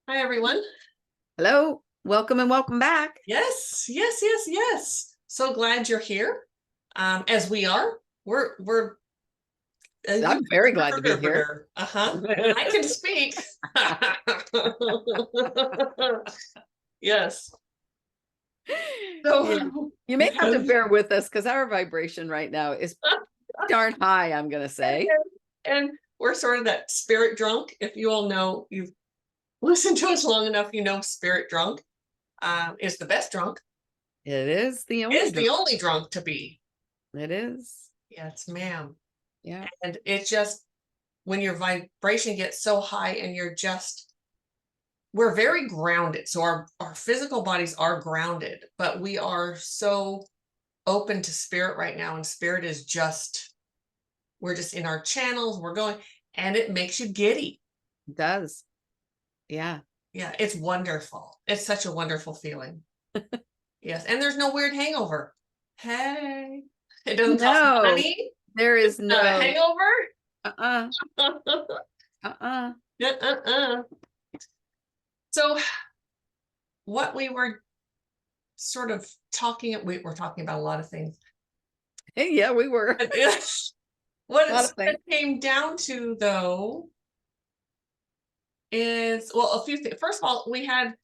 Hi, everyone. Hello, welcome and welcome back. Yes, yes, yes, yes. So glad you're here. As we are, we're I'm very glad to be here. uh-huh. I can speak. Yes. Yeah. So You may have to bear with us because our vibration right now is darn high, I'm going to say. and we're sort of that spirit drunk. If you all know, you've listened to us long enough, you know spirit drunk is the best drunk. It is the only Is the drunk. only drunk to be. It is. Yes, ma'am. Yeah. And it just when your vibration gets so high and we're very grounded. So our physical bodies are grounded, but we are so open to spirit right now. And spirit is we're just in our channels, we're going, and it makes you giddy. It does. Yeah. Yeah, it's wonderful. It's such a wonderful feeling. Yes. And there's no weird hangover. Hey, it doesn't cost No, money. there is It's not a no. hangover. Uh-uh. Uh-uh. So what we were sort of we were talking about a lot of things. Yeah, we were. What A lot of it things. came down to, though, is, well, a few things. First of all, we had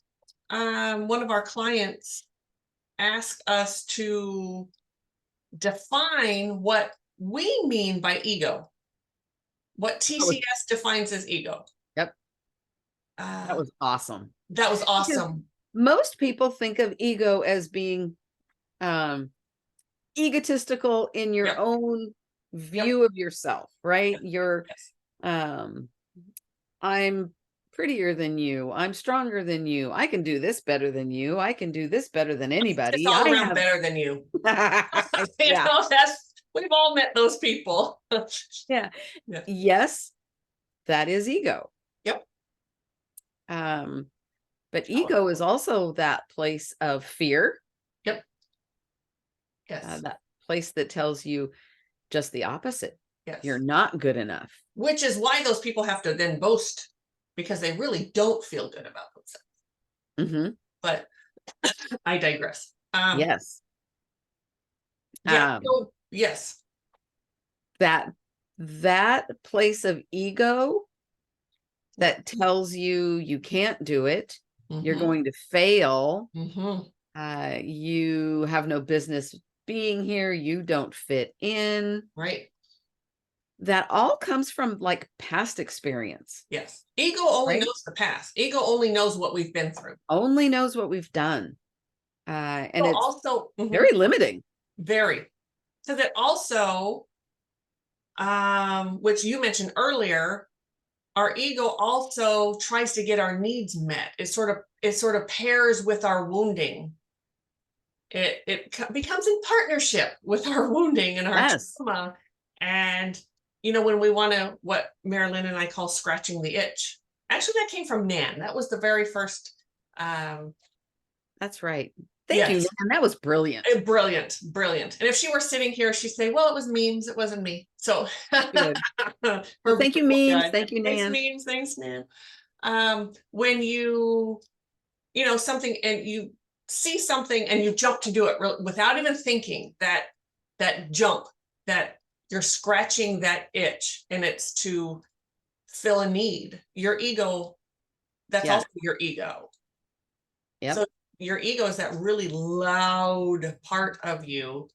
one of our clients ask us to define what we mean by ego, what TCS defines as ego. Yep. That was awesome. That was Because awesome. most people think of ego as being um egotistical in your Yep. own Yep. view of yourself, right? You're Yes. um I'm prettier than you, I'm stronger than you, I can do this better than you, I can do this better than Just anybody. all I around have better than you. yeah, We've all met those people. yeah. Yeah. Yes, that is ego. Yep. Um, but ego is also that place of fear, Yep. Yes. that place that tells you just the opposite. You're Yes. not good enough. Which is why those people have to then boast, because they really don't feel good about themselves. Mm-hmm. But I digress. Yes. Yeah. So, yes. That place of ego that tells you you can't do it, you're Mm-hmm. going to fail, Mm-hmm. you have no business being here, you don't fit in. Right. That all comes from like past experience, Yes. Ego only right? knows the past. Ego only knows what we've been through. Only knows what we've done. And So it's also, very limiting. very. So that also, which you mentioned earlier, our ego also tries to get our needs met. It sort of pairs with our wounding. It becomes in partnership with our wounding and our Yes. trauma. And when we want to, what Mari-Lyn and I call scratching the itch. Actually, that came from Nan. That was the very first. That's right. Thank you, Yes. Nan. That was brilliant. Brilliant, brilliant. And if she were sitting here, she'd say, well, it was memes, it wasn't me. So Good. Well, thank you, memes. Thank you, thanks, Nan. memes, thanks, Nan. When something, and you see something and you jump to do it without even thinking, that jump, that you're scratching that itch, and it's to fill a need. Your ego, that's Yeah. also your ego. Yep. So your ego is that really loud part of you.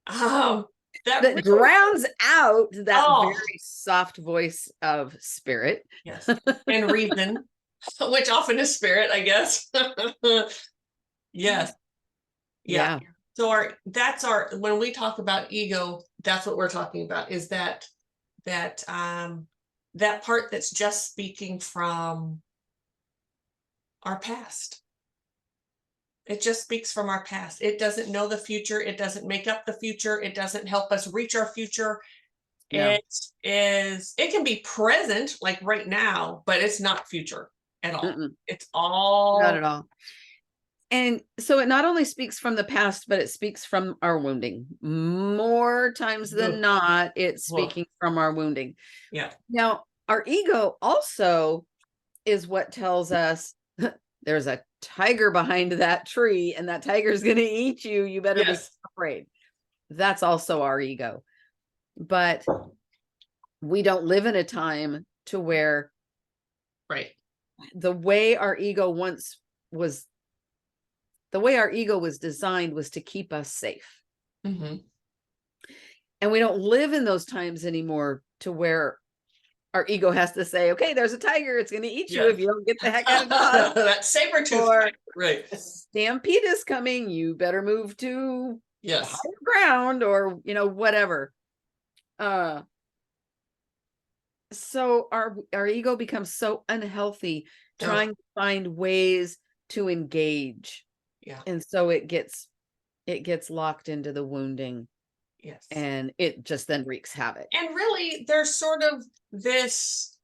Um, that That really, drowns out that oh, very soft voice of spirit. yes, and reason, which often is spirit, I guess. Yes, yeah. Yeah. So when we talk about ego, that's what we're talking about, is that part that's just speaking from our past. It just speaks from our past. It doesn't know the future. It doesn't make up the future. It doesn't help us reach our future. No, It can be present, like right now, but it's not future at all. mm-mm, It's not all, at all. And so it not only speaks from the past, but it speaks from our wounding. More times than not, it's speaking from our wounding. yeah. Now, our ego also is what tells us there's a tiger behind that tree and that tiger is going to eat you. You better be afraid. That's also our ego. But we don't live in a time to where the way our ego was designed was to keep us safe. Mm-hmm. And we don't live in those times anymore to where our ego has to say, okay, there's a tiger. It's going to eat you if you don't get the heck out of Dodge. That saber-tooth tiger, right. Stampede is coming. You better move to higher ground, or, whatever. So our ego becomes so unhealthy trying to find ways to engage. Yeah. And so it gets locked into the wounding. Yes. And it just then wreaks havoc. And really, there's sort of this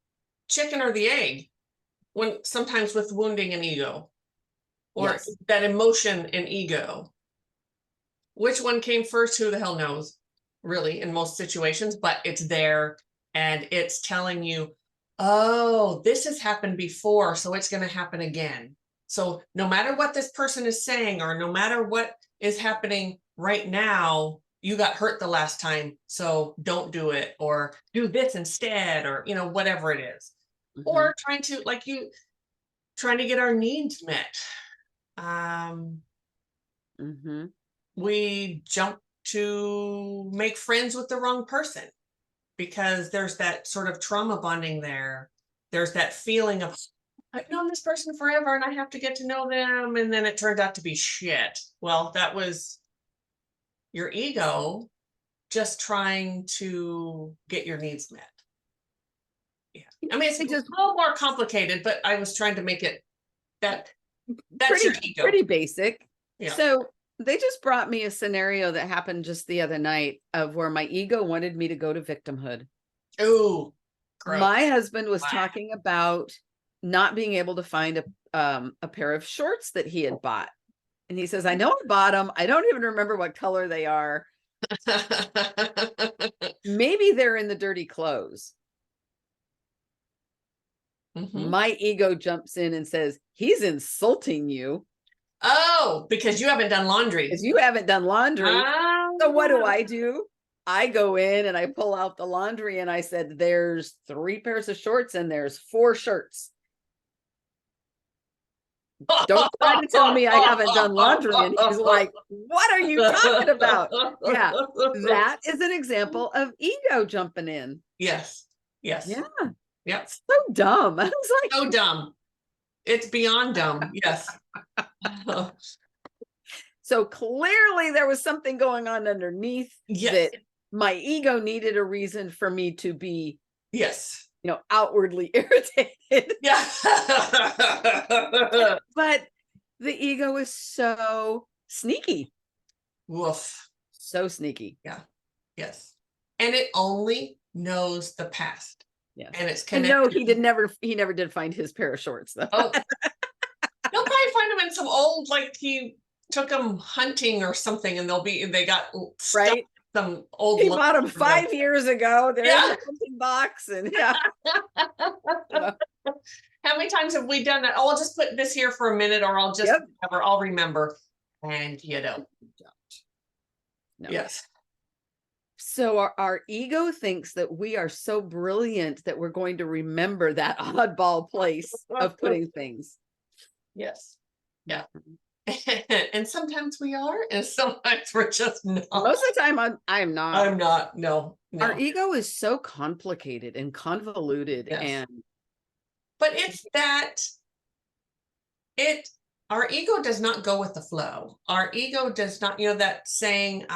chicken or the egg when sometimes with wounding and ego, or that emotion and ego. Which one came first? Who the hell knows, really, in most situations, but it's there and it's telling you, oh, this has happened before, so it's going to happen again. So no matter what this person is saying, or no matter what is happening right now, you got hurt the last time, so don't do it, or do this instead, or, whatever it is. Mm-hmm. Or trying to get our needs met. Mm-hmm. We jump to make friends with the wrong person because there's that sort of trauma bonding there. There's that feeling of, I've known this person forever and I have to get to know them. And then it turned out to be shit. Well, that was your ego just trying to get your needs met. Yeah. I mean, it's just a little more complicated, but I was trying to make it that's your ego. Pretty basic. Yeah. So they just brought me a scenario that happened just the other night of where my ego wanted me to go to victimhood. Oh, my husband was talking about not being able to find a pair of shorts that he had bought. And he says, I know I bought them. I don't even remember what color they are. Maybe they're in the dirty clothes. Mm-hmm. My ego jumps in and says, he's insulting you. Oh, because you haven't done laundry. Because you haven't done laundry. So what do? I go in and I pull out the laundry and I said, there's 3 pairs of shorts and there's 4 shirts. Don't try to tell me I haven't done laundry. And he's like, what are you talking about? Yeah, that is an example of ego jumping in. Yes. Yes. Yeah. Yeah. So dumb. I was like, so dumb. It's beyond dumb. Yes. So clearly there was something going on underneath that my ego needed a reason for me to be, outwardly irritated. Yeah. But the ego is so sneaky. Woof. So sneaky. Yeah. Yes. And it only knows the past. Yes. And it's connected. And no, he never did find his pair of shorts though. Oh. You'll probably find them in some old, like he took them hunting or something, and they got stuck some old. He bought them 5 years ago. They're in the hunting box, and How many times have we done that? Oh, I'll just put this here for a minute, or I'll just I'll remember, and No. Yes. So our ego thinks that we are so brilliant that we're going to remember that oddball place of putting things. Yes. Yeah. And sometimes we are, and sometimes we're just not. Most of the time I'm not. I'm not. No. Our ego is so complicated and convoluted. But it's that our ego does not go with the flow. Our ego does not, that saying,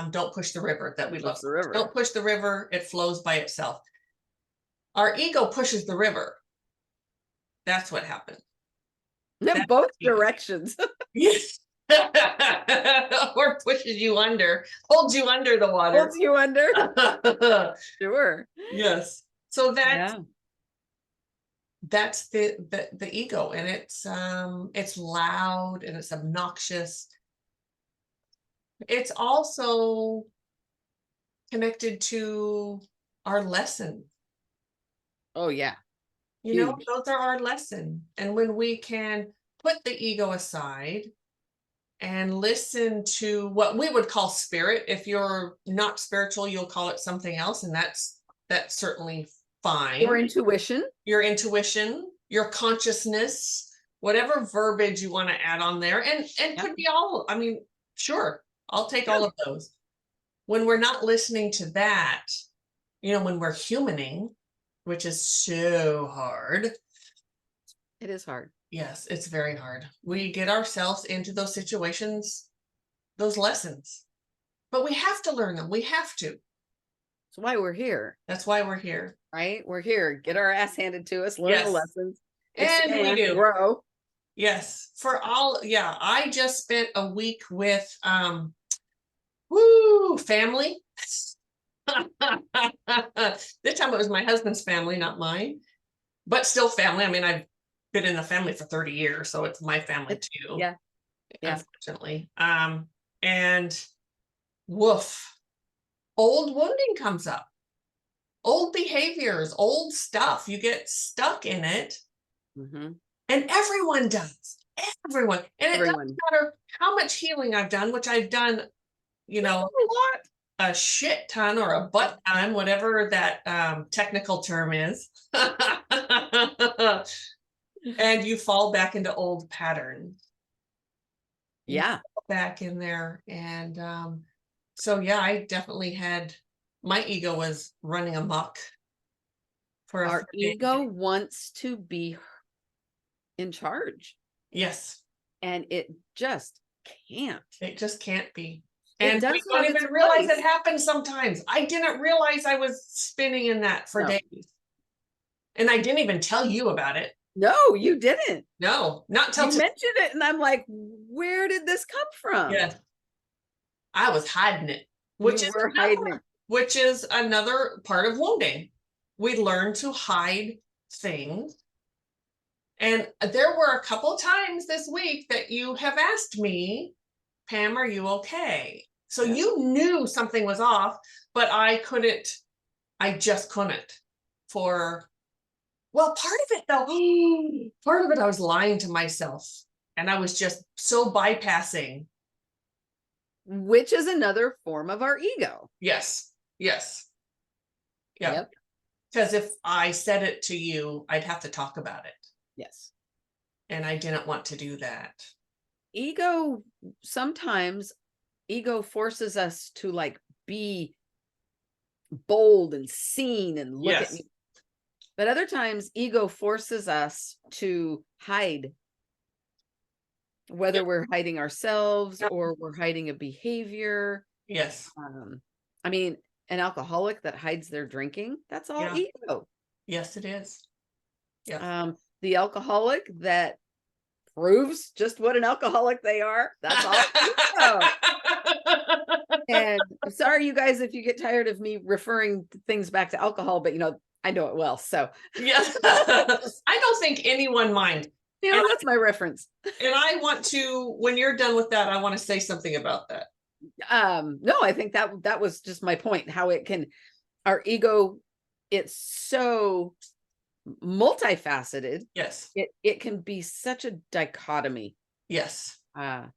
don't push the river that we love. The river. Don't push the river. It flows by itself. Our ego pushes the river. That's what happened. Both directions. Yes. Or pushes you under, holds you under the water. Holds you under. Sure. Yes. So that's the ego, and it's loud and it's obnoxious. It's also connected to our lesson. Oh yeah. You know, Huge. those are our lesson. And when we can put the ego aside and listen to what we would call spirit, if you're not spiritual, you'll call it something else, and that's certainly fine. Your intuition. Your intuition, your consciousness, whatever verbiage you want to add on there, and could be all, I mean, sure, I'll take all of those. When we're not listening to that, you know, when we're humaning, which is so hard. It is hard. Yes, it's very hard. We get ourselves into those situations, those lessons, but we have to learn them. We have to. That's why we're here. That's why we're here. Right? We're here. Get our ass handed to us, learn the lessons, and we do grow. Yes, for all, yeah. I just spent a week with family. This time it was my husband's family, not mine, but still family. I mean, I've been in the family for 30 years, so it's my family too. Yeah. Unfortunately. And woof, old wounding comes up, old behaviors, old stuff. You get stuck in it. And everyone does. Everyone. And it doesn't matter how much healing I've done, which I've done, you know, a shit ton or a butt ton, whatever that technical term is. And you fall back into old patterns. Yeah. Back in there. And so, yeah, I definitely had, my ego was running amok. For our ego wants to be in charge. Yes. And it just can't. It just can't be. It And we don't even realize it happens sometimes. I didn't realize I was spinning in that for days. And I didn't even tell you about it. No, you didn't. No, not until you mentioned it. And I'm like, where did this come from? Yeah. I was hiding it, which is another part of wounding. We learn to hide things. And there were a couple times this week that you have asked me, Pam, are you okay? So you knew something was off, but I just couldn't well, part of it though, part of it I was lying to myself and I was just so bypassing. Which is another form of our ego. Yes. Yes. Yeah. Yep. Because if I said it to you, I'd have to talk about it. Yes. And I didn't want to do that. Sometimes ego forces us to like be bold and seen and look at me. But other times ego forces us to hide, whether we're hiding ourselves or we're hiding a behavior. Yes. I mean, an alcoholic that hides their drinking, that's all ego. Yes, it is. Yeah. The alcoholic that proves just what an alcoholic they are, that's all ego. And I'm sorry, you guys, if you get tired of me referring things back to alcohol, but you know, I know it well. So yes, I don't think anyone mind. You know, that's my reference. And I want to, when you're done with that, I want to say something about that. No, I think that was just my point, how our ego, it's so multifaceted. Yes. It can be such a dichotomy. Yes. Yeah.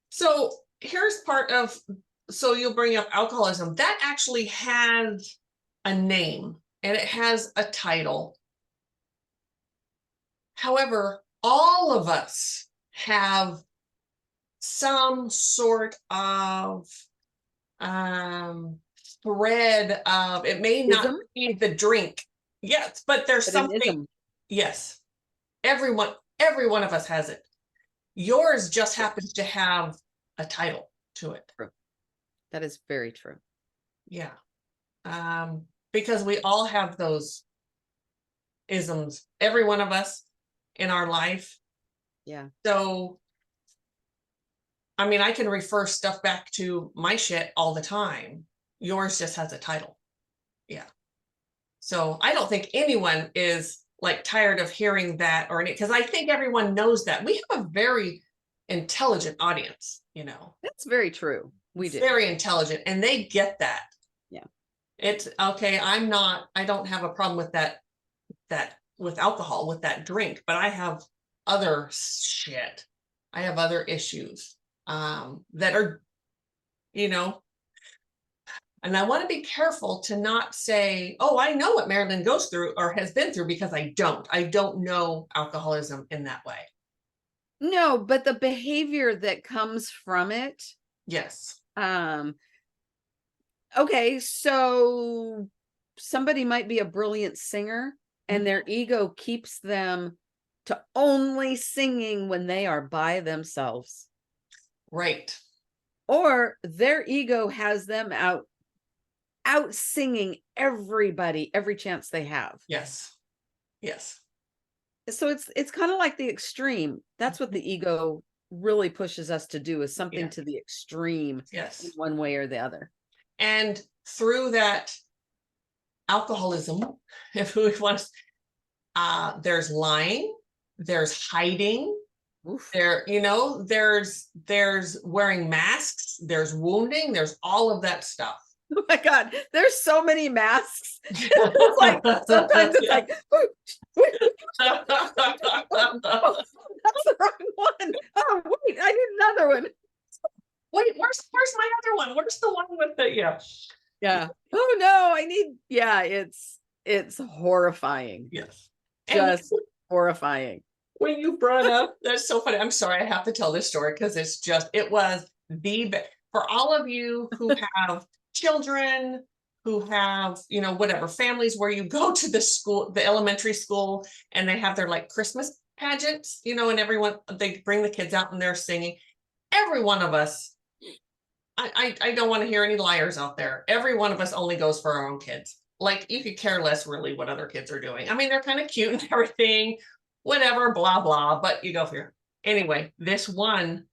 So here's part of, so you'll bring up alcoholism. That actually has a name and it has a title. However, all of us have some sort of thread of, it may not be the drink. Yes, but there's something. Yes. Every one of us has it. Yours just happens to have a title to it. True. That is very true. Yeah. Because we all have those isms, every one of us in our life. Yeah. So, I mean, I can refer stuff back to my shit all the time. Yours just has a title. Yeah. So I don't think anyone is like tired of hearing that or any, because I think everyone knows that. We have a very intelligent audience, you know. That's very true. We do. Very intelligent, and they get that. Yeah. It's okay. I don't have a problem with that with alcohol, with that drink, but I have other shit. I have other issues that are, you know, and I want to be careful to not say, oh, I know what Mari-Lyn goes through or has been through, because I don't. I don't know alcoholism in that way. No, but the behavior that comes from it. Yes. Okay, so somebody might be a brilliant singer and their ego keeps them to only singing when they are by themselves. Right. Or their ego has them out singing everybody every chance they have. Yes. Yes. So it's kind of like the extreme. That's what the ego really pushes us to do, is something to the extreme in one way or the other. And through that alcoholism, if we want, there's lying, there's hiding. Oof. There's wearing masks, there's wounding, there's all of that stuff. Oh my God, there's so many masks. It's like sometimes it's like, oh, that's the wrong one. Oh wait, I need another one. Wait, where's my other one? Where's the one with the yeah. Oh no, I need, it's horrifying. Yes. Just horrifying. When you brought up, that's so funny. I'm sorry, I have to tell this story because it was the best for all of you who have children, who have, whatever, families where you go to the school, the elementary school, and they have their like Christmas pageants, and everyone, they bring the kids out and they're singing. Every one of us, I don't want to hear any liars out there. Every one of us only goes for our own kids. Like, you could care less really what other kids are doing. I mean, they're kind of cute and everything, whatever, blah, blah, but you go for your, anyway, this one,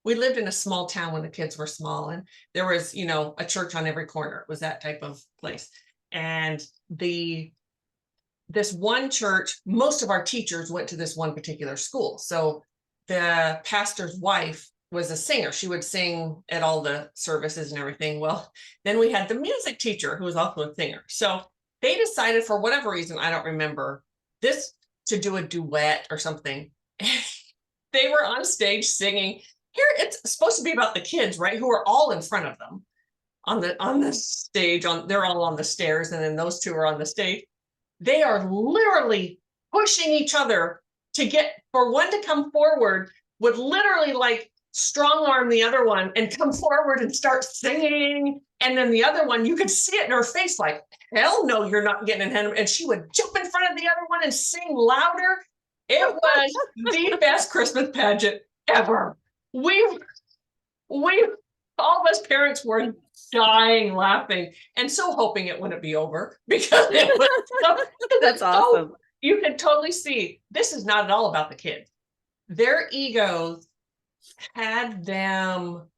we lived in a small town when the kids were small, and there was, a church on every corner. It was that type of place. And this one church, most of our teachers went to this one particular school. So the pastor's wife was a singer. She would sing at all the services and everything. Well, then we had the music teacher who was also a singer. So they decided, for whatever reason, I don't remember, this to do a duet or something. They were on stage singing. Here, it's supposed to be about the kids, right? Who are all in front of them on the stage. They're all on the stairs, and then those two are on the stage. They are literally pushing each other to get, for one to come forward, would literally like strong arm the other one and come forward and start singing. And then the other one, you could see it in her face, like, hell no, you're not getting in hand. And she would jump in front of the other one and sing louder. It was the best Christmas pageant ever. We all of us parents were dying laughing and so hoping it wouldn't be over, because it was that's awesome. You can totally see this is not at all about the kids. Their egos had them,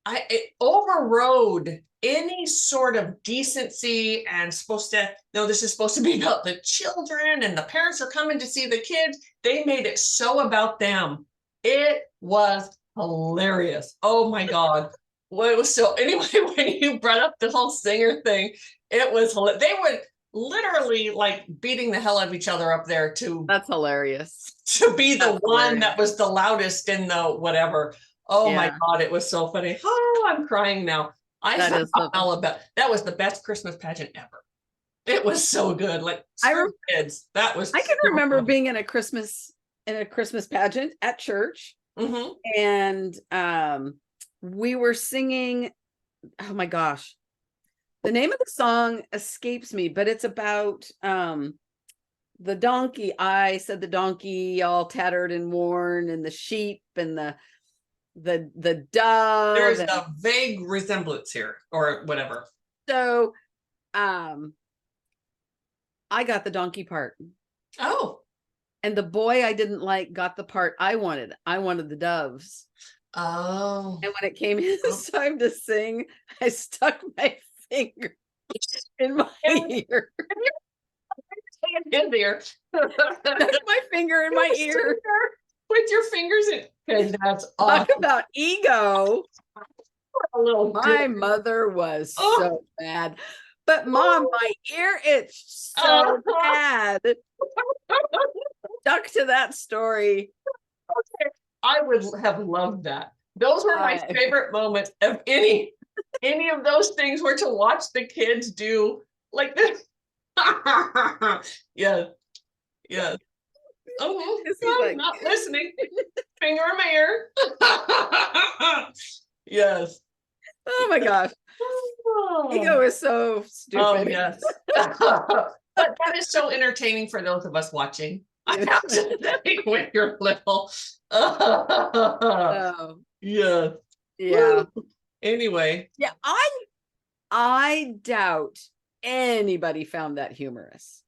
it overrode any sort of decency, and this is supposed to be about the children, and the parents are coming to see the kids. They made it so about them. It was hilarious. Oh my God. Well, it was so, anyway, when you brought up the whole singer thing, it was, they would literally like beating the hell out of each other up there that's hilarious, to be the one that was the loudest in the whatever. Oh my God, it was so funny. Oh, I'm crying now. That was the best Christmas pageant ever. It was so good. Like, kids. That was, I can remember being in a Christmas pageant at church. And we were singing, oh my gosh, the name of the song escapes me, but it's about the donkey. I said the donkey all tattered and worn, and the sheep, and the dove. There's a vague resemblance here, or whatever. So I got the donkey part. Oh. And the boy I didn't like got the part I wanted. I wanted the doves. Oh. And when it came his time to sing, I stuck my finger in my ear. In there. Stuck my finger in my ear. With your fingers in. Okay, that's awesome. Talk about ego. A little My mother was oh, so bad. But Mom, my ear itched so bad. Stuck to that story. I would have loved that. Those were my favorite moments of any of those things were to watch the kids do like this. Yeah, yeah. Oh, He's like, not listening. Finger in my ear. Yes. oh my gosh. Ego is so stupid. Oh, yes. But that is so entertaining for those of us watching. I have to think when you're little. Oh, Yeah. yeah. Anyway. Yeah, I doubt anybody found that humorous.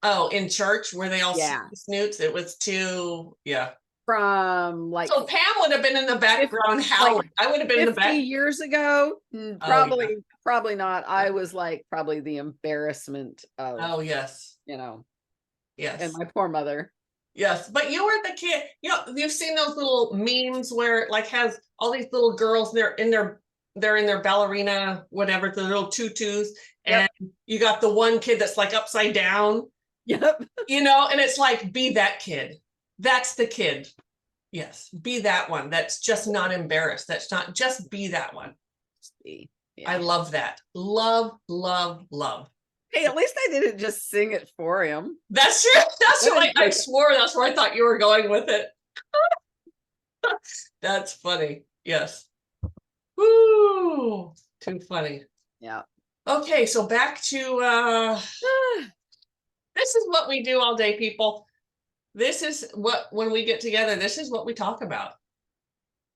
Oh, in church where they all Yeah. snoots, it was too, yeah. From like, So Pam would have been in the background howling. like I would have been in the 50 back. years ago. Oh, yeah. Probably not. I was like probably the embarrassment of, Oh, yes. you know, Yes. and my poor mother. Yes, but you were the kid. You know, you've seen those little memes where it like has all these little girls. They're in their ballerina, whatever, the little tutus, and you got the one kid that's like upside down. Yep. You know, and it's like, be that kid. That's the kid. Yes, be that one. That's just not embarrassed. That's not just be that one. Yeah. I love that. Love, love, love. Hey, at least I didn't just sing it for him. That's true. That's what I swore. That's where I thought you were going with it. That's funny. Yes. Woo! Too funny. Yeah. Okay, so back to this is what we do all day, people. This is what, when we get together, this is what we talk about.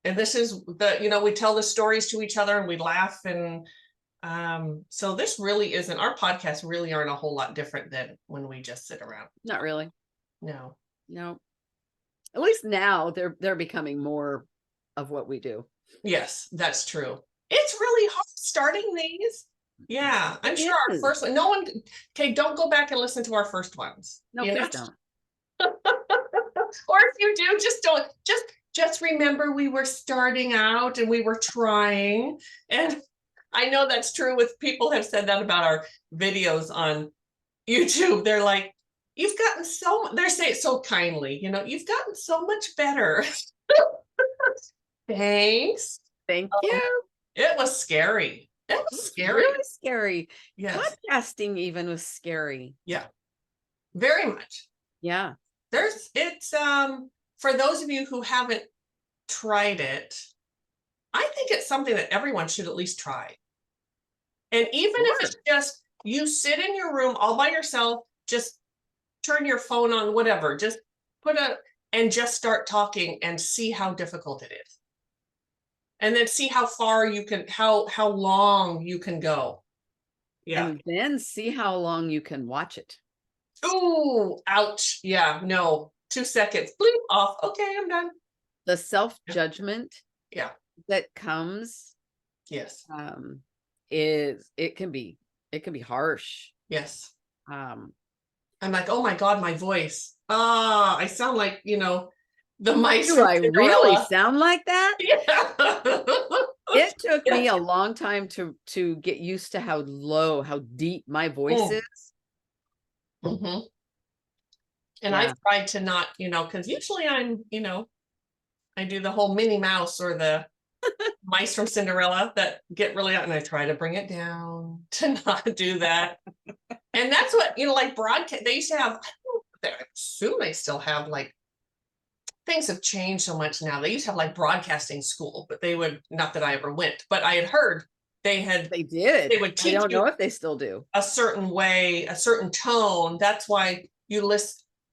And this is the, you know, we tell the stories to each other and we laugh. And so this really isn't, our podcasts really aren't a whole lot different than when we just sit around. Not really. No. At least now they're becoming more of what we do. Yes, that's true. It's really hard starting these. Yeah, I'm sure our first one, no one, okay, don't go back and listen to our first ones. No, please don't. Or if you do, just don't, just remember we were starting out and we were trying. And I know that's true with people have said that about our videos on YouTube. They're like, you've gotten so, they're saying it so kindly, you know, you've gotten so much better. Thanks. Thank you. It was scary. It was scary. Really scary. Yes. Podcasting even was scary. Yeah. Very much. Yeah. It's for those of you who haven't tried it, I think it's something that everyone should at least try. And even if it's just you sit in your room all by yourself, just turn your phone on, whatever, just and just start talking and see how difficult it is. And then see how far you can, how long you can go. Yeah. And then see how long you can watch it. Oh, ouch. Yeah, no. 2 seconds. Bleep off. Okay, I'm done. The self-judgment that comes yes is it can be harsh. Yes. I'm like, oh my God, my voice. I sound like, you know, the mice. Do I really sound like that? Yeah. It took me a long time to get used to how deep my voice is. Mm-hmm. And I've tried to not, you know, because usually I'm, you know, I do the whole Minnie Mouse or the mice from Cinderella that get really out, and I try to bring it down to not do that. And that's what, you know, like broadcast, they used to have, I assume they still have, like, things have changed so much now. They used to have like broadcasting school, but they would, not that I ever went, but I had heard they did. They would teach you. I don't know if they still do. A certain way, a certain tone. That's why you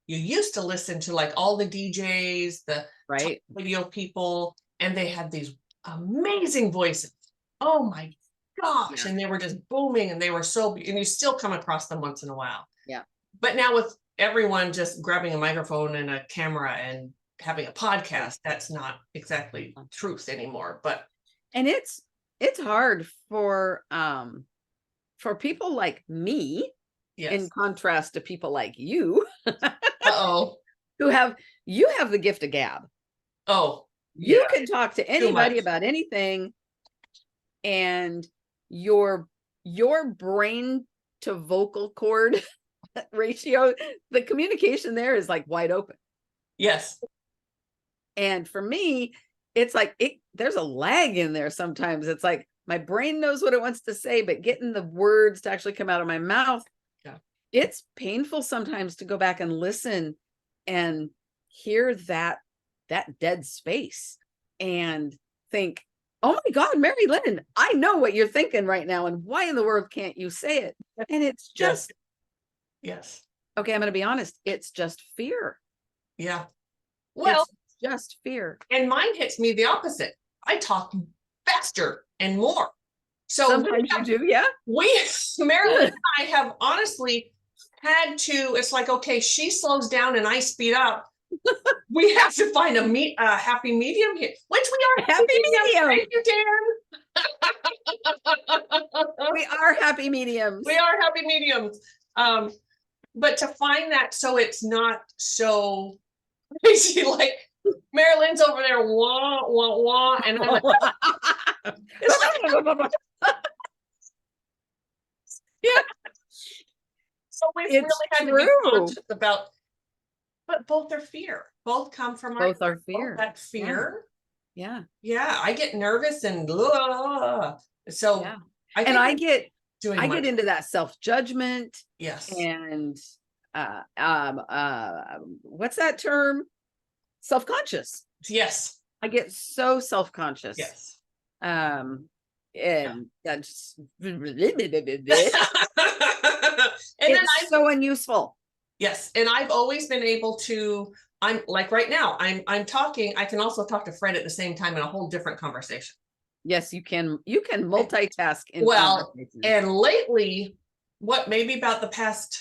used to listen to like all the DJs, the radio people, and they had these amazing voices. Oh my gosh. Yeah. And they were just booming, and they were so, and you still come across them once in a while. Yeah. But now with everyone just grabbing a microphone and a camera and having a podcast, that's not exactly truth anymore. But and it's hard for people like me, in contrast to people like you. Who have the gift of gab. Oh, you can talk to anybody about anything, and your brain to vocal cord ratio, the communication there is like wide open. Yes. And for me, it's like there's a lag in there sometimes. It's like my brain knows what it wants to say, but getting the words to actually come out of my mouth, it's painful sometimes to go back and listen and hear that dead space and think, oh my God, Mari-Lyn, I know what you're thinking right now. And why in the world can't you say it? And it's just, yes. Okay, I'm going to be honest. It's just fear. Yeah. Well, it's just fear. And mine hits me the opposite. I talk faster and more. So sometimes you do, yeah. Mari-Lyn and I have honestly had to, it's like, okay, she slows down and I speed up. We have to find a happy medium here, which we are happy medium. Thank you, Dan. We are happy mediums. We are happy mediums. But to find that so it's not so crazy, like Mari-Lyn's over there, wah, wah, wah, and I'm like, yeah. So we've really had to be conscious about, but both are fear. Both come from both are fear. That fear. Yeah. Yeah. I get nervous and so yeah. I get into that self-judgment. Yes. And what's that term? Self-conscious. Yes. I get so self-conscious. Yes. And that's and it's so unuseful. Yes. And I've always been able to, I'm like right now, I'm talking, I can also talk to Fred at the same time in a whole different conversation. Yes, you can multitask in and lately, maybe about the past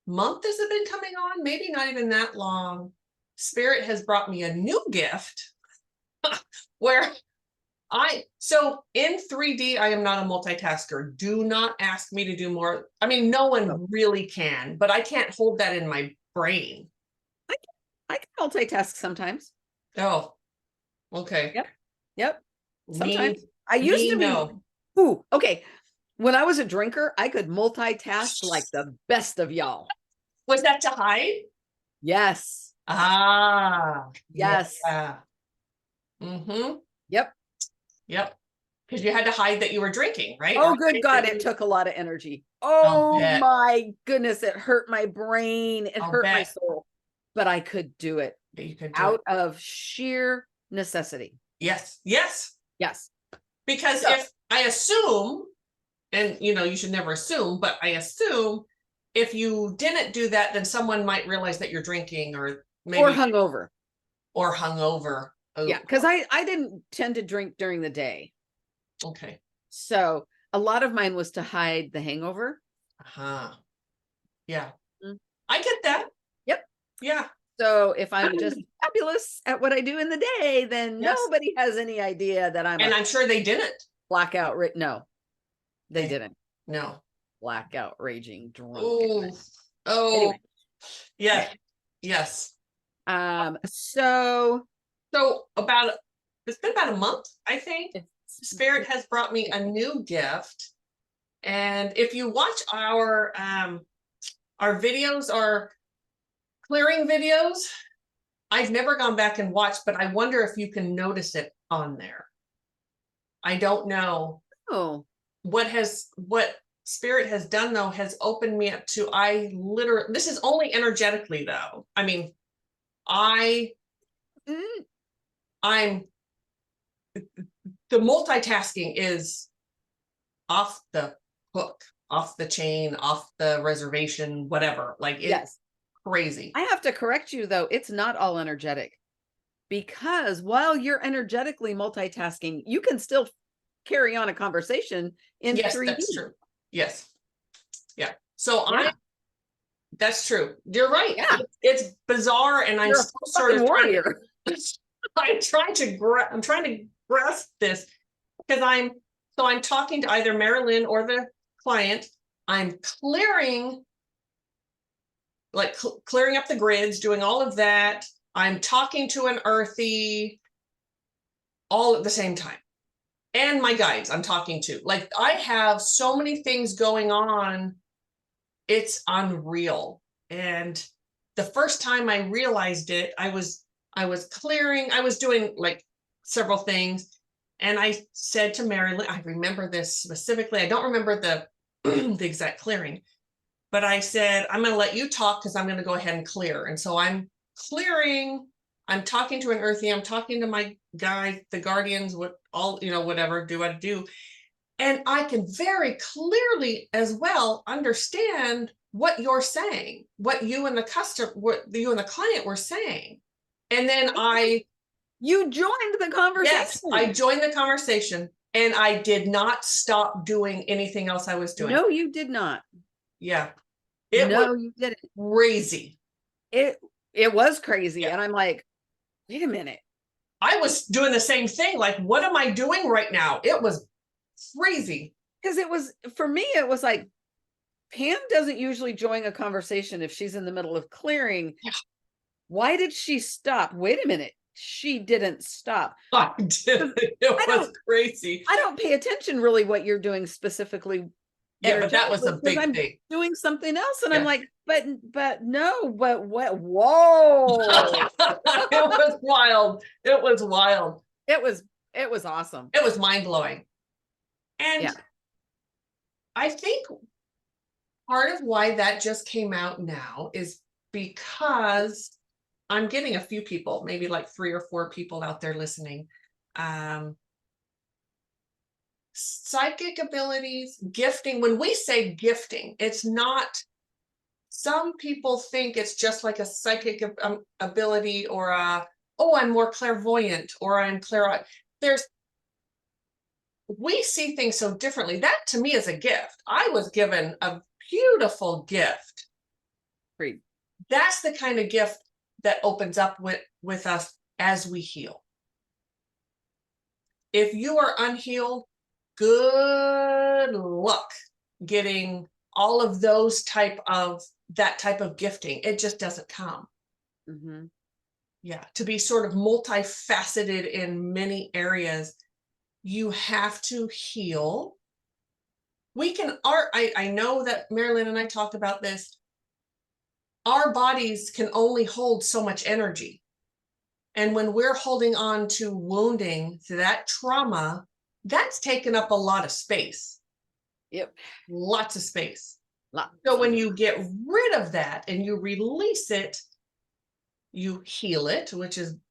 month has it been coming on? Maybe not even that long. Spirit has brought me a new gift where so in 3D, I am not a multitasker. Do not ask me to do more. I mean, no one really can, but I can't hold that in my brain. I can multitask sometimes. Oh, okay. Yep. Sometimes. I used to be. Ooh, okay. When I was a drinker, I could multitask like the best of y'all. Was that to hide? Yes. Yes. Yeah. Mm-hmm. Yep. Because you had to hide that you were drinking, right? Oh, good God. It took a lot of energy. Oh my goodness. It hurt my brain. It hurt my soul. But I could do it out of sheer necessity. Yes. Because if I assume, and you should never assume, but I assume if you didn't do that, then someone might realize that you're drinking or maybe hungover. Yeah, because I didn't tend to drink during the day. Okay. So a lot of mine was to hide the hangover. Yeah. I get that. Yep. Yeah. So if I'm just fabulous at what I do in the day, then nobody has any idea that I'm. And I'm sure they didn't. Blackout. No, they didn't. No. Blackout raging drunk. Anyway. Yeah. Yes. So it's been about a month, I think. Spirit has brought me a new gift. And if you watch our videos, our clearing videos, I've never gone back and watched, but I wonder if you can notice it on there. I don't know. Oh. What Spirit has done though has opened me up to, this is only energetically though. I mean, I'm the multitasking is off the hook, off the chain, off the reservation, whatever. Like it's crazy. I have to correct you though. It's not all energetic, because while you're energetically multitasking, you can still carry on a conversation in 3D. That's true. Yes. Yeah. So that's true. You're right. Yeah. It's bizarre. And I'm sort of warrior. I'm trying to grasp this because I'm talking to either Mari-Lyn or the client. I'm clearing up the grids, doing all of that. I'm talking to an earthy all at the same time. and my guides I'm talking to. Like, I have so many things going on. It's unreal. And the first time I realized it, I was clearing, I was doing like several things. And I said to Mari-Lyn, I remember this specifically. I don't remember the the exact clearing, but I said, I'm going to let you talk because I'm going to go ahead and clear. And so I'm clearing. I'm talking to an earthy. I'm talking to my guide, the guardians, what all, whatever do I do. And I can very clearly as well understand what you're saying, what you and the client were saying. And then you joined the conversation. Yes, I joined the conversation, and I did not stop doing anything else I was doing. No, you did not. Yeah. No, you didn't. Crazy. It was crazy. Yeah. And I'm like, wait a minute. I was doing the same thing. Like, what am I doing right now? It was crazy. Because it was, for me, it was like, Pam doesn't usually join a conversation if she's in the middle of clearing. Yeah. Why did she stop? Wait a minute. She didn't stop. I did. It was crazy. I don't pay attention really what you're doing specifically. Yeah, but that was a big thing. Doing something else, and I'm like, but no, but what? Whoa! It was wild. It was wild. It was awesome. It was mind blowing. And yeah. I think part of why that just came out now is because I'm getting a few people, maybe like 3 or 4 people out there listening. Psychic abilities, gifting. When we say gifting, it's not, some people think it's just like a psychic ability or I'm more clairvoyant or I'm clairaudient. We see things so differently. That to me is a gift. I was given a beautiful gift. Great. That's the kind of gift that opens up with us as we heal. If you are unhealed, good luck getting all of that type of gifting. It just doesn't come. Mm-hmm. Yeah. To be sort of multifaceted in many areas, you have to heal. I know that Mari-Lyn and I talked about this. Our bodies can only hold so much energy. And when we're holding on to wounding, to that trauma, that's taken up a lot of space. Yep. Lots of space. So when you get rid of that and you release it, you heal it,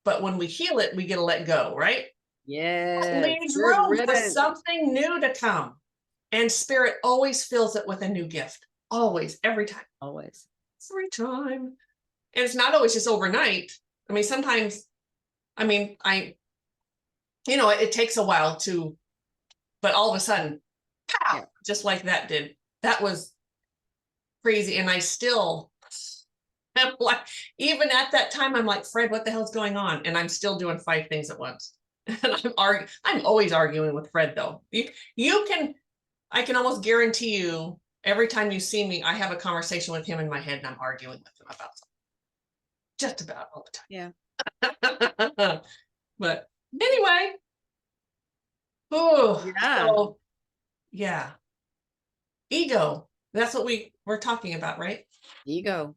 but when we heal it, we get to let go, right? Yeah. Leaves room for something new to come. And spirit always fills it with a new gift. Always, every time. Always. Every time. And it's not always just overnight. I mean, sometimes, it takes a while but all of a sudden, pow, just like that did. That was crazy. And I still, even at that time, I'm like, Fred, what the hell's going on? And I'm still doing 5 things at once. And I'm always arguing with Fred, though. I can almost guarantee you, every time you see me, I have a conversation with him in my head and I'm arguing with him about something. Just about all the time. Yeah. But anyway. Oh, yeah. So, yeah. Ego. That's what we're talking about, right? Ego,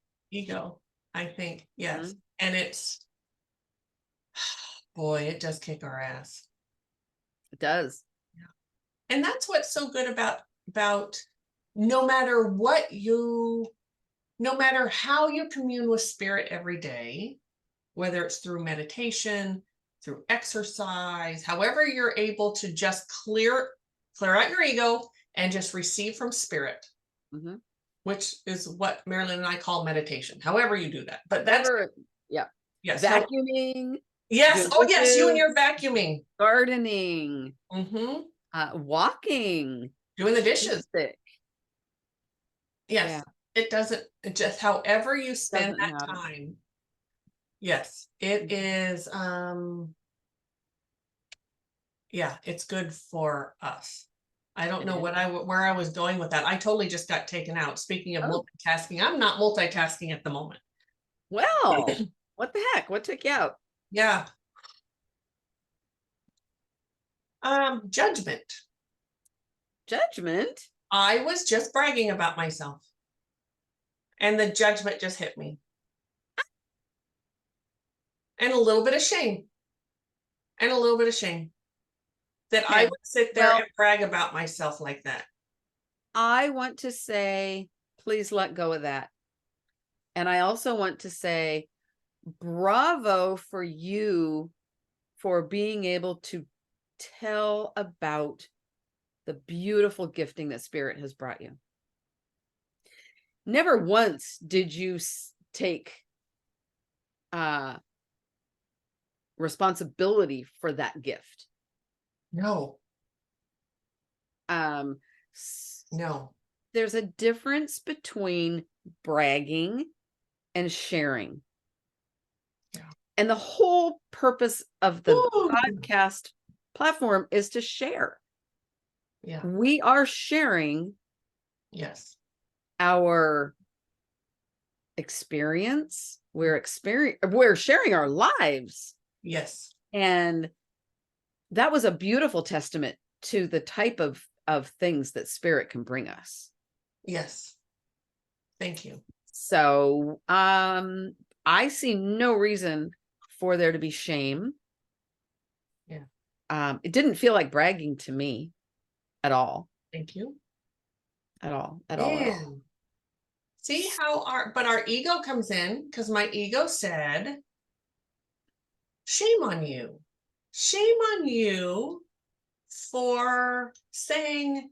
I think. Yes. Mm-hmm. And it's, boy, it does kick our ass. It does. Yeah. And that's what's so good about no matter how you commune with spirit every day, whether it's through meditation, through exercise, however you're able to just clear out your ego and just receive from spirit, mm-hmm. which is what Mari-Lyn and I call meditation. However you do that, but that's yes, vacuuming. Yes. Oh, yes. You and your vacuuming, gardening, mm-hmm. Walking, doing the dishes. Music. Yes, it doesn't. It just however you spend that time. Yes, it is. Yeah, it's good for us. I don't know where I was going with that. I totally just got taken out. Speaking of multitasking, I'm not multitasking at the moment. Well, what the heck? What took you out? Yeah. Judgment. Judgment? I was just bragging about myself. And the judgment just hit me. And a little bit of shame. And a little bit of shame. That I would sit there and brag about myself like that. I want to say, please let go of that. And I also want to say, bravo for you for being able to tell about the beautiful gifting that Spirit has brought you. Never once did you take responsibility for that gift. No. No. There's a difference between bragging and sharing. Yeah. And the whole purpose of the podcast platform is to share. Yeah. We are sharing. Yes. Our experience. We're sharing our lives. Yes. And that was a beautiful testament to the type of things that Spirit can bring us. Yes. Thank you. So I see no reason for there to be shame. Yeah. It didn't feel like bragging to me at all. Thank you. At all. See how our ego comes in, because my ego said, shame on you. Shame on you for saying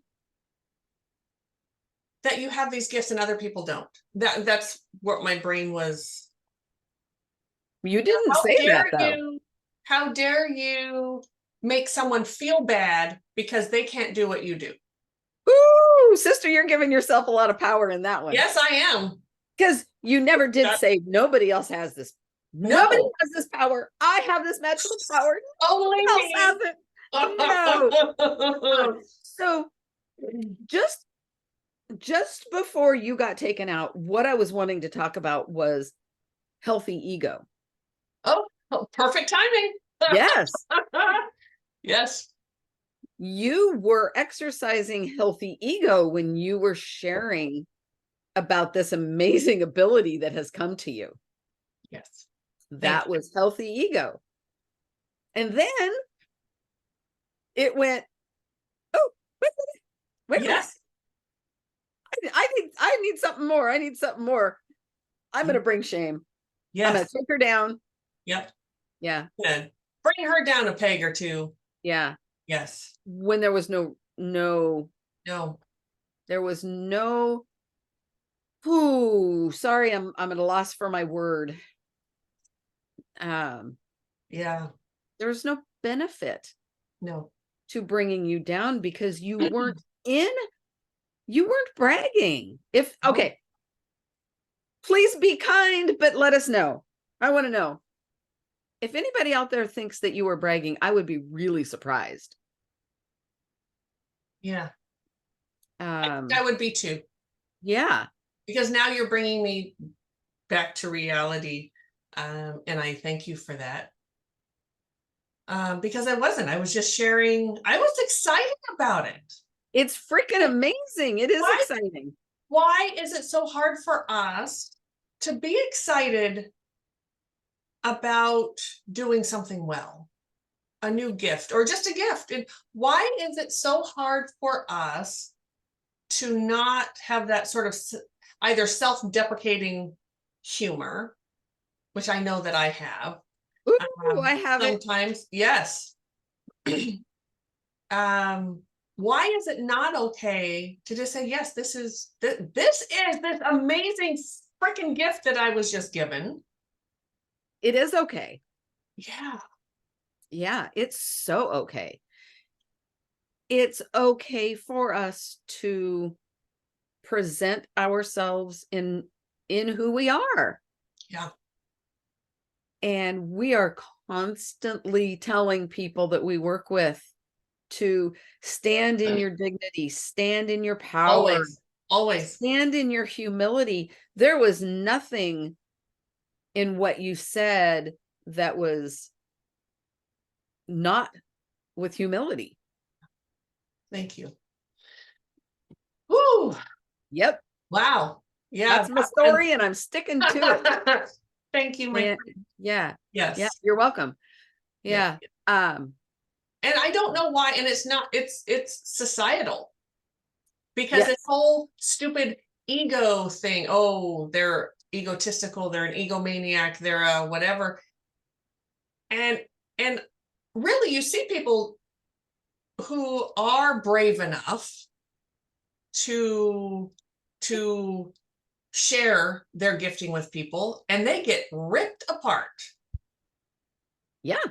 that you have these gifts and other people don't. That's what my brain was. You didn't say that, though. How dare you make someone feel bad because they can't do what you do? Ooh, sister, you're giving yourself a lot of power in that one. Yes, I am. Because you never did say nobody else has this. Nobody has this power. I have this magical power. Only Nobody else has it. No. So just before you got taken out, what I was wanting to talk about was healthy ego. Oh, perfect timing. Yes. Yes. You were exercising healthy ego when you were sharing about this amazing ability that has come to you. Yes. That was healthy ego. And then it went, oh, wait. Yes. I need something more. I need something more. I'm going to bring shame. Yes. I'm going to take her down. Yep. Yeah. Good. Bring her down a peg or two. Yeah. Yes. When there was no. There was no. Ooh, sorry, I'm at a loss for my word. Yeah. There was no benefit. No. To bringing you down because you weren't bragging. Okay. Please be kind, but let us know. I want to know. If anybody out there thinks that you were bragging, I would be really surprised. Yeah. I would be too. Yeah. Because now you're bringing me back to reality. And I thank you for that. Because I was just sharing. I was excited about it. It's freaking amazing. It is exciting. Why is it so hard for us to be excited about doing something well, a new gift or just a gift? And why is it so hard for us to not have that sort of either self-deprecating humor, which I know that I have. Ooh, I have sometimes. Yes. Why is it not okay to just say, yes, this is this amazing freaking gift that I was just given? It is okay. Yeah. Yeah, it's so okay. It's okay for us to present ourselves in who we are. Yeah. And we are constantly telling people that we work with to stand in your dignity, stand in your power, always stand in your humility. There was nothing in what you said that was not with humility. Thank you. Woo. Yep. Wow. Yeah. That's my story, and I'm sticking to it. Thank you, my Yeah. friend. Yeah. Yes. Yeah. You're welcome. Yeah. And I don't know why, and it's societal, because Yes. this whole stupid ego thing, oh, they're egotistical, they're an egomaniac, they're a whatever. And really you see people who are brave enough to to share their gifting with people, and they get ripped apart. Yeah.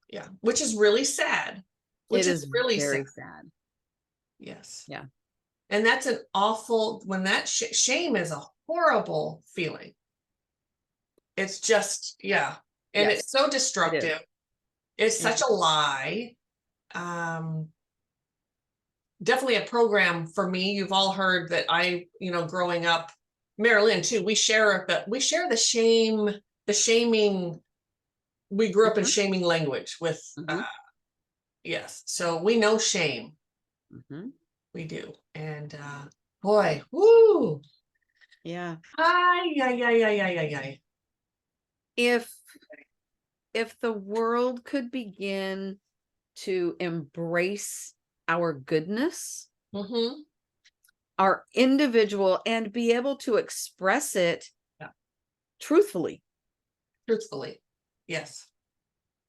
Yeah, which is really sad. Which It is is really very sad. sad. Yes. Yeah. And that's an awful, when that shame is a horrible feeling. It's just, yeah. And Yes, it's so it is. destructive. It's Yeah. such a lie. Definitely a program for me. You've all heard that growing up, Mari-Lyn too, we share the shame, the shaming. We grew up in shaming language with, yes. So we know shame. We do. And boy, woo. Yeah. Ay, ay, ay, ay, ay, ay, ay. If the world could begin to embrace our goodness, our individual, and be able to express it truthfully, yes,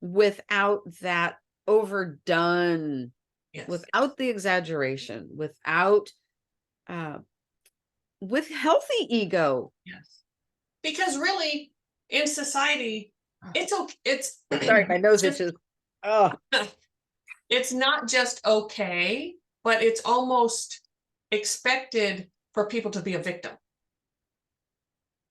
without that overdone, yes, without the exaggeration, without with healthy ego. yes. Because really, in society, it's okay. It's Sorry, my nose itches. Oh, it's not just okay, but it's almost expected for people to be a victim.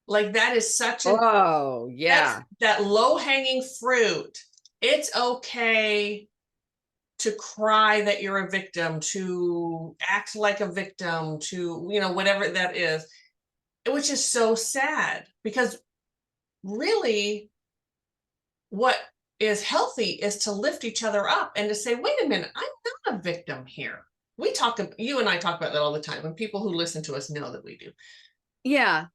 Like that is such an that low-hanging fruit. It's okay to cry that you're a victim, to act like a victim, to whatever that is, which is so sad, because really what is healthy is to lift each other up and to say, wait a minute, I'm not a victim here. You and I talk about that all the time, and people who listen to us know that we do. Yeah.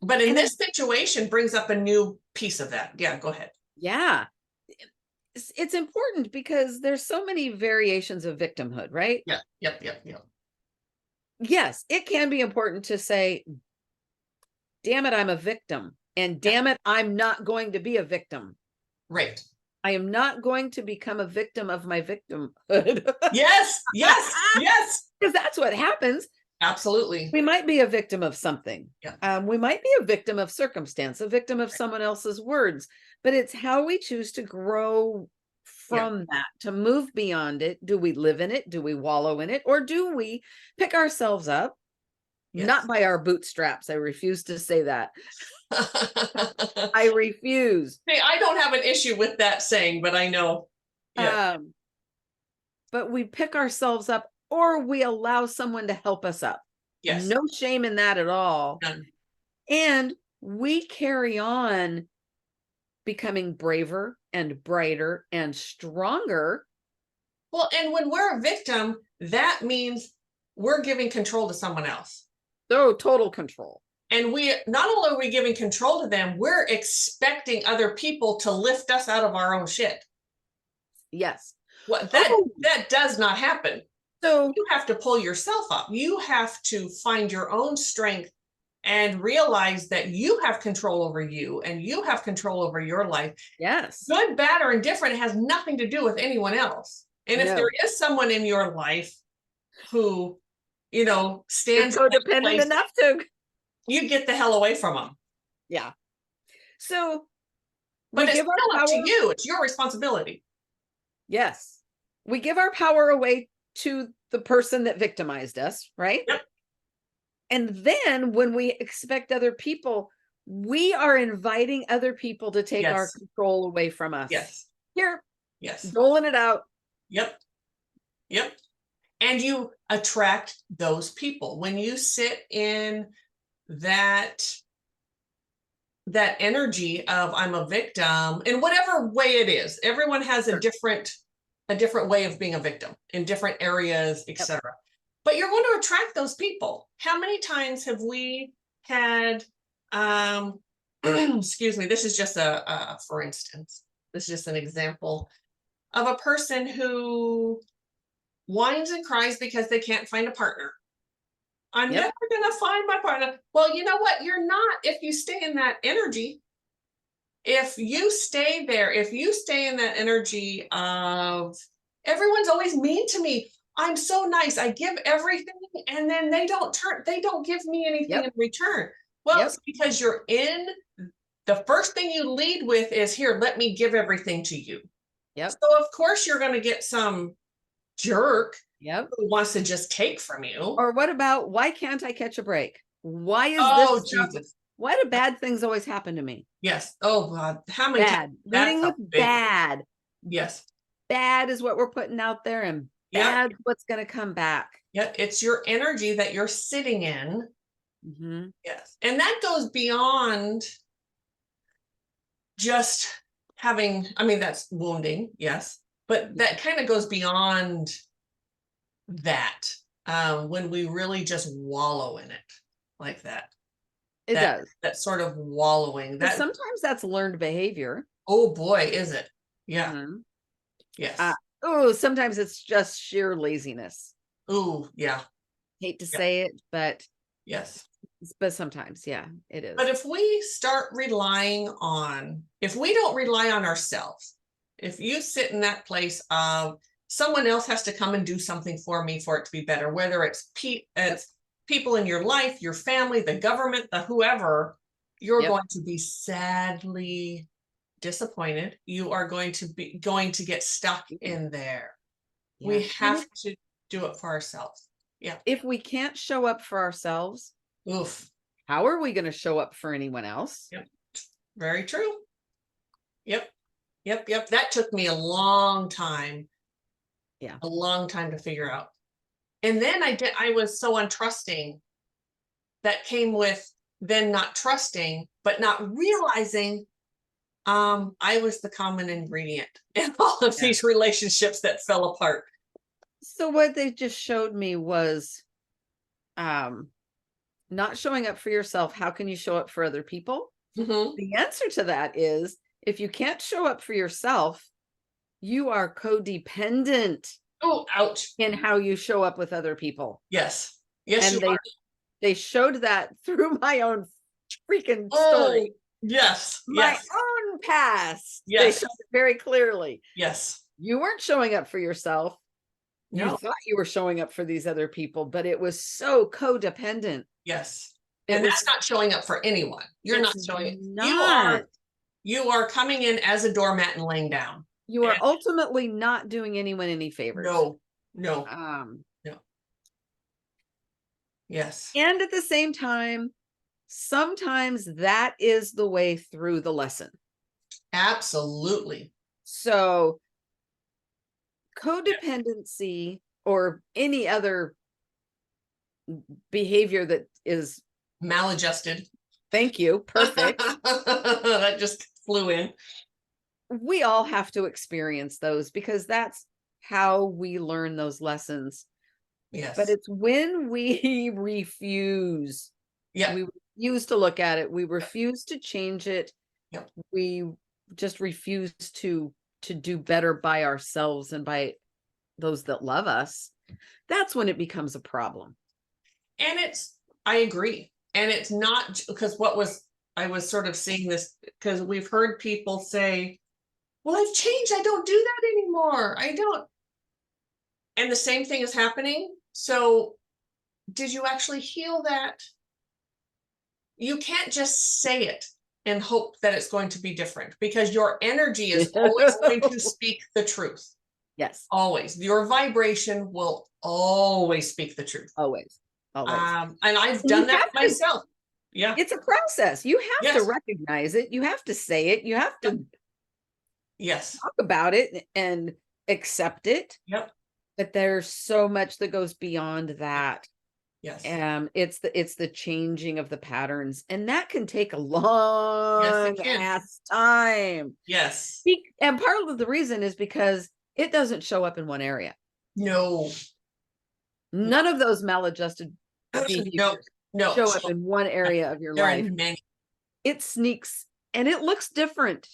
But in this situation brings up a new piece of that. Yeah, go ahead. Yeah. It's important because there's so many variations of victimhood, right? Yeah. Yep. Yes, it can be important to say, damn it, I'm a victim. And damn it, I'm not going to be a victim. Right. I am not going to become a victim of my victimhood. Yes. Because that's what happens. Absolutely. We might be a victim of something. Yeah. We might be a victim of circumstance, a victim of someone else's words, but it's how we choose to grow from that, to move beyond it. Do we live in it? Do we wallow in it? Or do we pick ourselves up? Yes. Not by our bootstraps. I refuse to say that. I refuse. Hey, I don't have an issue with that saying, but I know. Yeah. But we pick ourselves up, or we allow someone to help us up. Yes. No shame in that at all. None. And we carry on becoming braver and brighter and stronger. Well, and when we're a victim, that means we're giving control to someone else. Oh, total control. And we not only are we giving control to them, we're expecting other people to lift us out of our own shit. Yes. Well, that does not happen. So you have to pull yourself up. You have to find your own strength and realize that you have control over you, and you have control over your life. Yes. Good, bad, or indifferent has nothing to do with anyone else. And if there is someone in your life who, stands codependent enough to, you get the hell away from them. Yeah. So, but it's still up to you. It's your responsibility. Yes. We give our power away to the person that victimized us, right? Yep. And then when we expect other people, we are inviting other people to take our control away from us. Yes. Here. Yes. Doling it out. Yep. And you attract those people. When you sit in that energy of I'm a victim, in whatever way it is, everyone has a different a different way of being a victim in different areas, etc. But you're going to attract those people. How many times have we had, excuse me, this is just for instance, this is just an example of a person who whines and cries because they can't find a partner. I'm never going to find my partner. Well, you know what? You're not, if you stay in that energy. If you stay there, if you stay in that energy of everyone's always mean to me, I'm so nice, I give everything, and then they don't give me anything in return. Well, it's because you're in, the first thing you lead with is, here, let me give everything to you. So of course you're going to get some jerk who wants to just take from you. Or what about, why can't I catch a break? Why is this Jesus. Why do bad things always happen to me? Yes. Oh God. How many bad leading with bad? Yes. Bad is what we're putting out there, and bad what's going to come back. Yeah, it's your energy that you're sitting in. Yes. And that goes beyond just having, I mean, that's wounding, yes, but that kind of goes beyond that, when we really just wallow in it like that. It does. That sort of wallowing. That sometimes that's learned behavior. Oh boy, is it? Yeah. Yes. Oh, sometimes it's just sheer laziness. Oh, yeah. Hate to say it, but yes. But sometimes, yeah, it is. But if we start relying on, if we don't rely on ourselves, if you sit in that place of someone else has to come and do something for me for it to be better, whether it's people in your life, your family, the government, the whoever, you're going to be sadly disappointed. You are going to get stuck in there. We have to do it for ourselves. Yeah. If we can't show up for ourselves, oof, how are we going to show up for anyone else? Yep. Very true. Yep. That took me a long time. Yeah. A long time to figure out. And then I was so untrusting. That came with then not trusting, but not realizing I was the common ingredient in all of these relationships that fell apart. So what they just showed me was not showing up for yourself. How can you show up for other people? The answer to that is, if you can't show up for yourself, you are codependent. Oh, ouch. In how you show up with other people. Yes. Yes, and they showed that through my own freaking story. Yes. My own past. Yes. They showed it very clearly. Yes. You weren't showing up for yourself. No. You thought you were showing up for these other people, but it was so codependent. Yes. And that's not showing up for anyone. You're not showing it. You are coming in as a doormat and laying down. You are ultimately not doing anyone any favors. No. No. Yes. And at the same time, sometimes that is the way through the lesson. Absolutely. So codependency or any other behavior that is maladjusted. Thank you. Perfect. That just flew in. We all have to experience those because that's how we learn those lessons. Yes. But it's when we refuse. Yeah. We refuse to look at it. We refuse to change it. Yep. We just refuse to do better by ourselves and by those that love us. That's when it becomes a problem. And I agree. And it's not because I was sort of seeing this because we've heard people say, well, I've changed. I don't do that anymore. I don't. And the same thing is happening. So did you actually heal that? You can't just say it and hope that it's going to be different because your energy is always going to speak the truth. Yes. Always. Your vibration will always speak the truth. Always. And I've done that myself. Yeah. It's a process. You have to recognize it. You have to say it. You have to talk about it and accept it. Yep. But there's so much that goes beyond that. Yes. It's the changing of the patterns, and that can take a long ass time. Yes. And part of the reason is because it doesn't show up in one area. No. None of those maladjusted No. behaviors No. show up in one area of your They're life. in many. It sneaks and it looks different.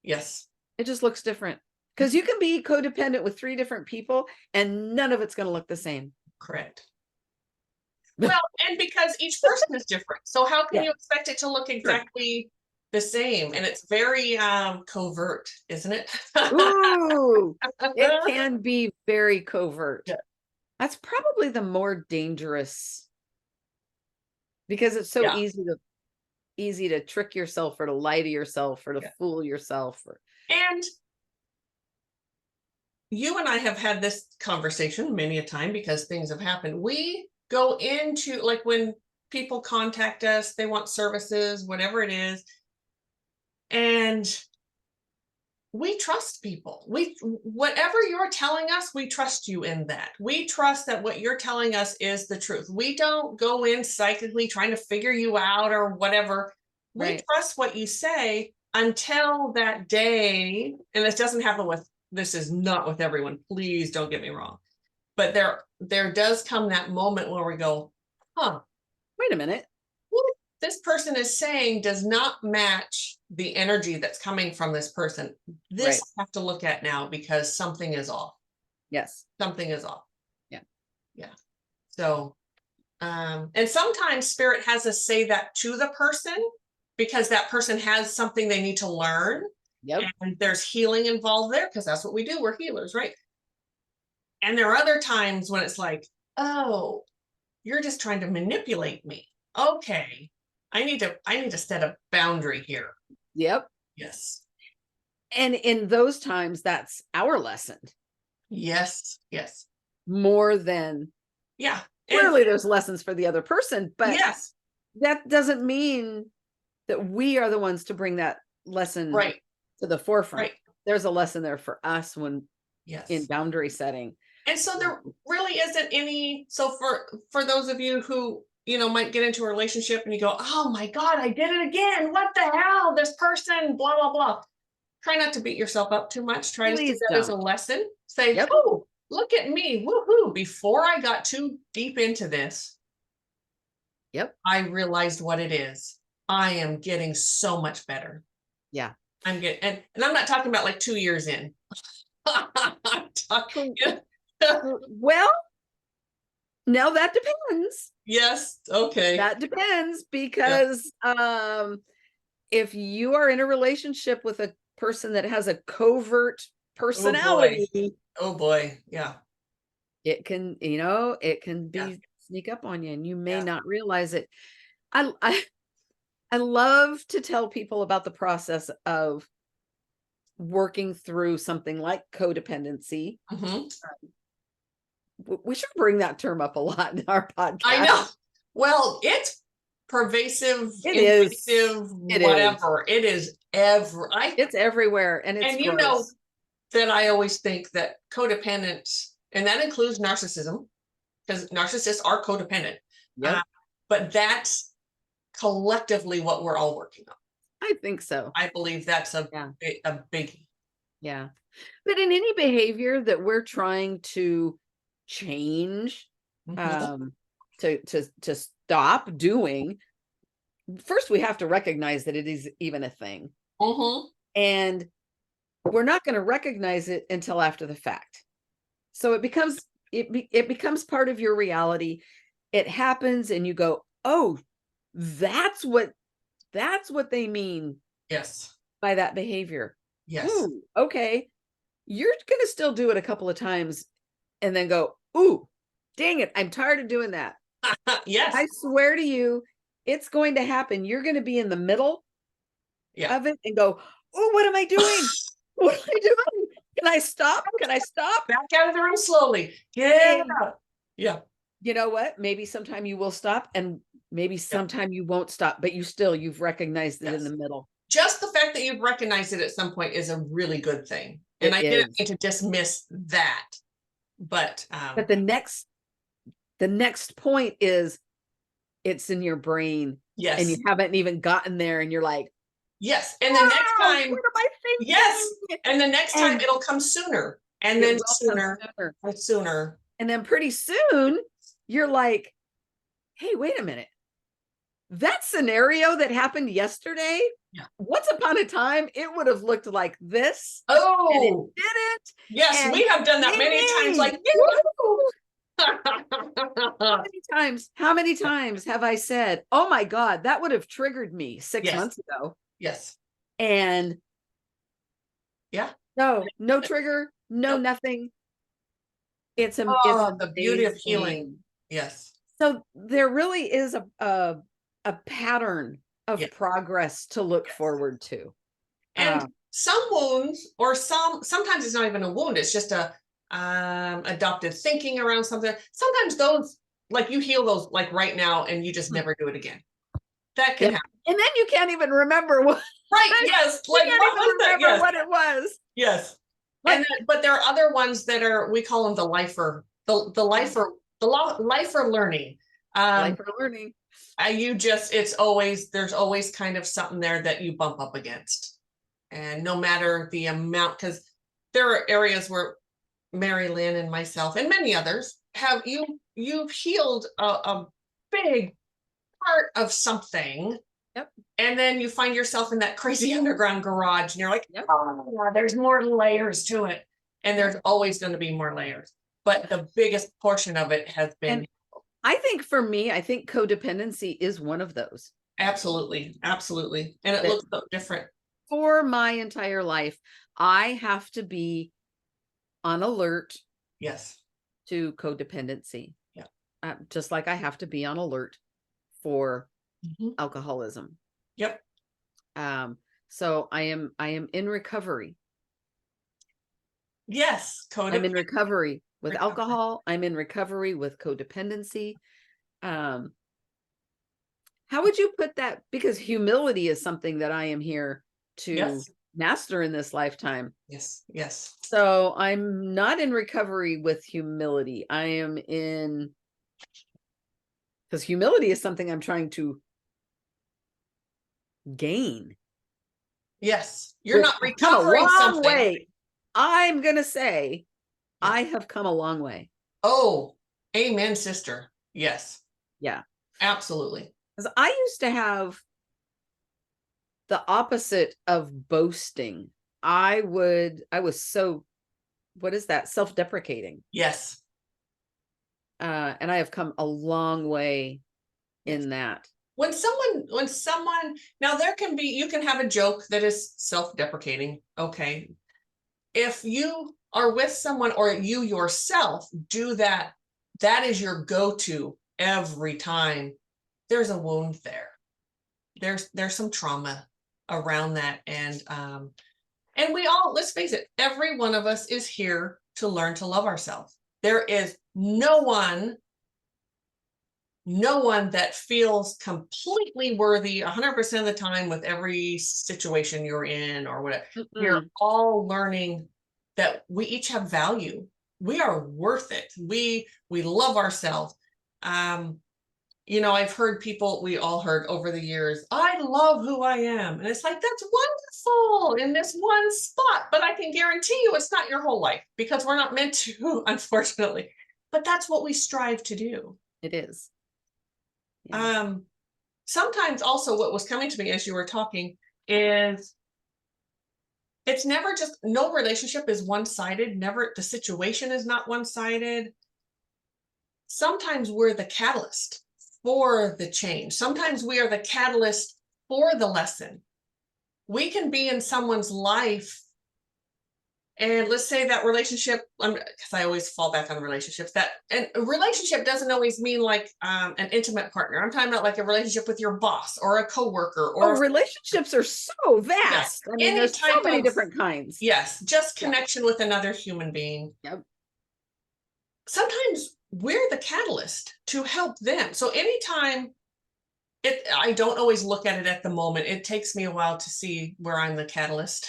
Yes. It just looks different because you can be codependent with 3 different people and none of it's going to look the same. Correct. Well, and because each person is different. So how can you expect it to look exactly the same? And it's very covert, isn't it? Ooh, it can be very covert. Yeah. That's probably the more dangerous because it's so easy to trick yourself or to lie to yourself or to fool yourself. And you and I have had this conversation many a time because things have happened. We go into, like, when people contact us, they want services, whatever it is, and we trust people. Whatever you're telling us, we trust you in that. We trust that what you're telling us is the truth. We don't go in psychically trying to figure you out or whatever. We trust what you say until that day. And this doesn't happen this is not with everyone. Please don't get me wrong. But there does come that moment where we go, wait a minute. What this person is saying does not match the energy that's coming from this person. This I have to look at now because something is off. Yes. Something is off. Yeah. Yeah. So, and sometimes spirit has us say that to the person because that person has something they need to learn. Yep. And there's healing involved there because that's what we do. We're healers, right? And there are other times when it's like, oh, you're just trying to manipulate me. Okay. I need to set a boundary here. Yep. Yes. And in those times, that's our lesson. Yes. Yes. More than, clearly there's lessons for the other person, but that doesn't mean that we are the ones to bring that lesson to the forefront. There's a lesson there for us when in boundary setting. And so there really isn't any. So for those of you who, might get into a relationship and you go, oh my God, I did it again. What the hell? This person, blah, blah, blah. Try not to beat yourself up too much. Try to see that as a lesson. Say, oh, look at me. Woohoo. Before I got too deep into this, I realized what it is. I am getting so much better. Yeah. I'm getting, and I'm not talking about like 2 years in. I'm talking, well, now that depends. Yes. Okay. That depends because if you are in a relationship with a person that has a covert personality, oh boy. Yeah. It can, it can be sneak up on you and you may not realize it. I love to tell people about the process of working through something like codependency. We should bring that term up a lot in our podcast. I know. Well, it's pervasive, invasive, whatever. It is it's everywhere. And it's you know that I always think that codependence, and that includes narcissism, because narcissists are codependent. But that's collectively what we're all working on. I think so. I believe that's a biggie. Yeah. But in any behavior that we're trying to change, to stop doing, first we have to recognize that it is even a thing. And we're not going to recognize it until after the fact. So it becomes part of your reality. It happens and you go, oh, that's what they mean. Yes. By that behavior. Yes. Ooh, okay. You're going to still do it a couple of times and then go, ooh, dang it. I'm tired of doing that. Yes. I swear to you, it's going to happen. You're going to be in the middle of it and go, oh, what am I doing? What am I doing? Can I stop? Can I stop? Back out of the room slowly. Yeah. Yeah. You know what? Maybe sometime you will stop and maybe sometime you won't stop, but you've recognized it in the middle. Just the fact that you've recognized it at some point is a really good thing. And I didn't mean to dismiss that. But the next point is it's in your brain. Yes. And you haven't even gotten there and you're like, yes. And the next time, what am I thinking? yes. And the next time it'll come sooner. And It then will come sooner. And then pretty soon you're like, hey, wait a minute. That scenario that happened yesterday, Yeah. once upon a time, it would have looked like this. Oh, and it didn't. Yes, And we have done that many times. Like, how many times have I said, oh my God, that would have triggered me 6 months ago. Yes. And yeah. No trigger, nothing. It's the beauty of healing. Yes. So there really is a pattern of progress to look forward to. And some wounds, or sometimes it's not even a wound, it's just a adopted thinking around something. Sometimes those, like, you heal those like right now and you just never do it again. That can happen. And then you can't even remember what. Right. Yes. Like, you can't even remember what it was. Yes. But there are other ones that are, we call them the lifer learning. Lifer learning. There's always kind of something there that you bump up against. And no matter the amount, because there are areas where Mari-Lyn and myself and many others you've healed a big part of something. Yep. And then you find yourself in that crazy underground garage and you're like, oh, there's more layers to it. And there's always going to be more layers. But the biggest portion of it has been. And I think for me, codependency is one of those. Absolutely. Absolutely. And it looks so different. For my entire life, I have to be on alert. Yes. To codependency. Yeah. Just like I have to be on alert for alcoholism. Yep. So I am in recovery. Yes. I'm in recovery with alcohol. I'm in recovery with codependency. How would you put that? Because humility is something that I am here to master in this lifetime. Yes. Yes. So I'm not in recovery with humility. I am in, because humility is something I'm trying to gain. Yes. You're not recovering something. Way. I'm going to say I have come a long way. Oh, amen, sister. Yes. Yeah. Absolutely. Because I used to have the opposite of boasting. I was so, what is that? Self-deprecating. Yes. And I have come a long way in that. When someone, now there can be, you can have a joke that is self-deprecating. Okay. If you are with someone or you yourself do that, that is your go-to every time. There's a wound there. There's some trauma around that. And we all, let's face it, every one of us is here to learn to love ourselves. There is no one that feels completely worthy 100% of the time with every situation you're in or whatever. We're all learning that we each have value. We are worth it. We love ourselves. I've heard people, we all heard over the years, I love who I am. And it's like, that's wonderful in this one spot, but I can guarantee you it's not your whole life, because we're not meant to, unfortunately. But that's what we strive to do. It is. Yeah. Sometimes also what was coming to me as you were talking is, it's never just, no relationship is one-sided. Never, the situation is not one-sided. Sometimes we're the catalyst for the change. Sometimes we are the catalyst for the lesson. We can be in someone's life, and let's say that relationship, because I always fall back on relationships, and a relationship doesn't always mean like an intimate partner. I'm talking about like a relationship with your boss or a coworker. Or relationships are so vast. Yeah. I mean, there's so many different kinds. Yes, just connection with another human being. Yep. Sometimes we're the catalyst to help them. So anytime, I don't always look at it at the moment. It takes me a while to see where I'm the catalyst,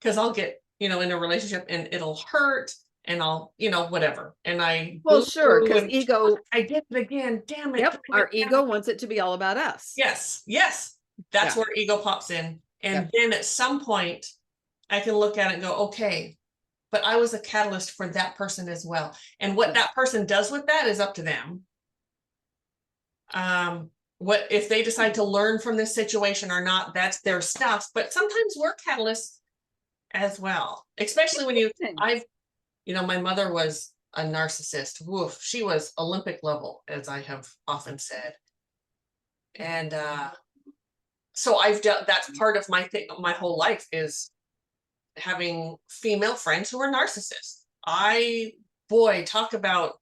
because I'll get, in a relationship and it'll hurt and I'll, whatever. And sure, because ego, I did it again. Damn it. Yep. Our ego wants it to be all about us. Yes. Yes. That's where ego pops in. And then at some point I can look at it and go, okay, but I was a catalyst for that person as well. And what that person does with that is up to them. What if they decide to learn from this situation or not, that's their stuff. But sometimes we're catalysts as well, especially when my mother was a narcissist. Woof, she was Olympic level, as I have often said. And so I've done, that's part of my thing, my whole life is having female friends who are narcissists. Boy, talk about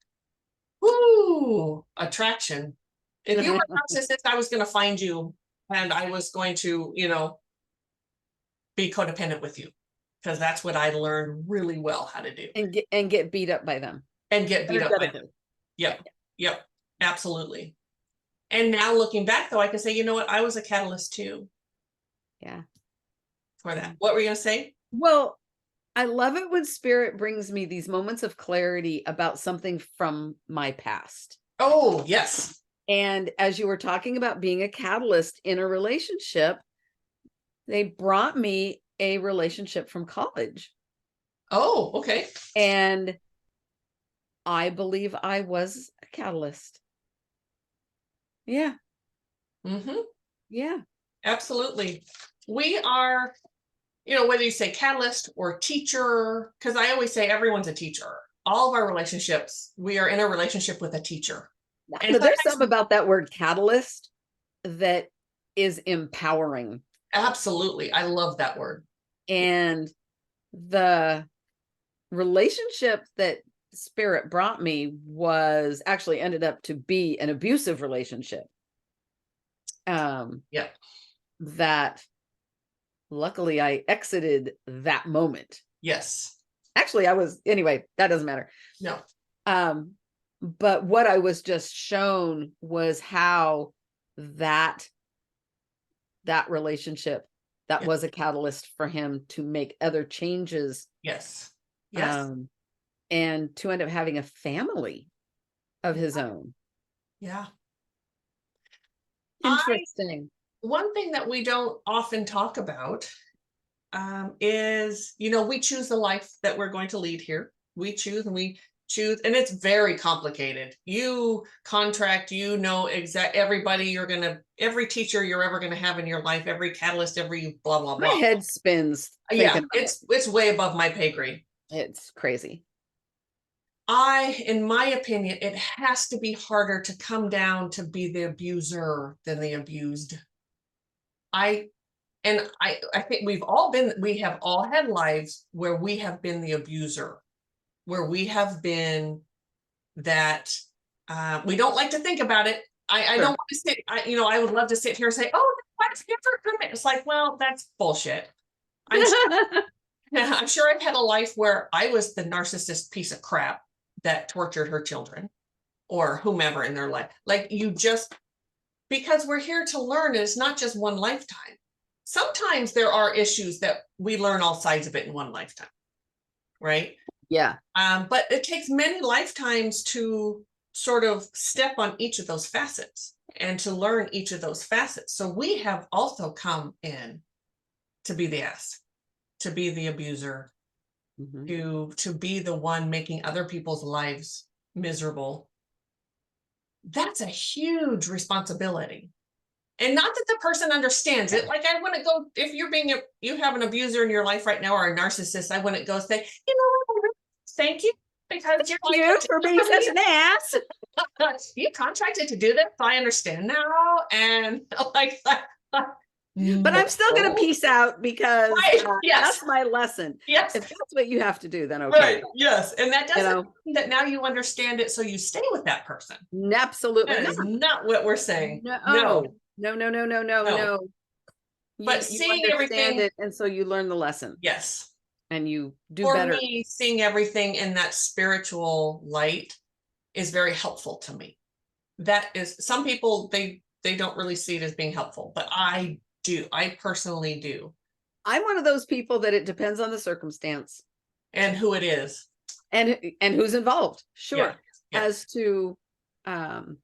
attraction. If you were a narcissist, I was going to find you and I was going to, be codependent with you, because that's what I learned really well how to do. And get beat up by them. And get beat up by them. Yep. Absolutely. And now looking back, though, I can say, you know what? I was a catalyst too. Yeah. For that. What were you going to say? Well, I love it when spirit brings me these moments of clarity about something from my past. Oh, yes. And as you were talking about being a catalyst in a relationship, they brought me a relationship from college. Oh, okay. And I believe I was a catalyst. Yeah. Mm-hmm. Yeah. Absolutely. We are, whether you say catalyst or teacher, because I always say everyone's a teacher. All of our relationships, we are in a relationship with a teacher. And but there's something about that word catalyst that is empowering. Absolutely. I love that word. And the relationship that spirit brought me was actually ended up to be an abusive relationship. Yeah. That luckily I exited that moment. Yes. Actually, anyway, that doesn't matter. No. But what I was just shown was how that relationship was a catalyst for him to make other changes. Yes. And to end up having a family of his own. Yeah. Interesting. One thing that we don't often talk about is, we choose the life that we're going to lead here. We choose, and it's very complicated. You contract, everybody every teacher you're ever going to have in your life, every catalyst, every blah, blah, blah. My head spins. Yeah, it's way above my pay grade. It's crazy. In my opinion, it has to be harder to come down to be the abuser than the abused. I think we have all had lives where we have been the abuser, where we have been that, we don't like to think about it. I don't want to sit, I would love to sit here and say, oh, that's different. It's like, well, that's bullshit. I'm sure I've had a life where I was the narcissist piece of crap that tortured her children or whomever in their life. Like, because we're here to learn, and it's not just one lifetime. Sometimes there are issues that we learn all sides of it in one lifetime, right? Yeah. But it takes many lifetimes to sort of step on each of those facets and to learn each of those facets. So we have also come in to be the ass, to be the abuser, to be the one making other people's lives miserable. That's a huge responsibility. And not that the person understands it. Like, I wouldn't go, if you have an abuser in your life right now or a narcissist, I wouldn't go say, thank you, because you're for being such an ass. You contracted to do this. I understand now. And like that. But I'm still going to peace out because yes. That's my lesson. Yes. If that's what you have to do, then okay. Right. Yes. And that doesn't mean that now you understand it, so you stay with that person. Absolutely. That is not what we're saying. No. But seeing everything, it, and so you learn the lesson. Yes. And you do better. For me, seeing everything in that spiritual light is very helpful to me. That is, some people, they don't really see it as being helpful, but I do. I personally do. I'm one of those people that it depends on the circumstance and who it is and who's involved. Sure. Yeah. As to, and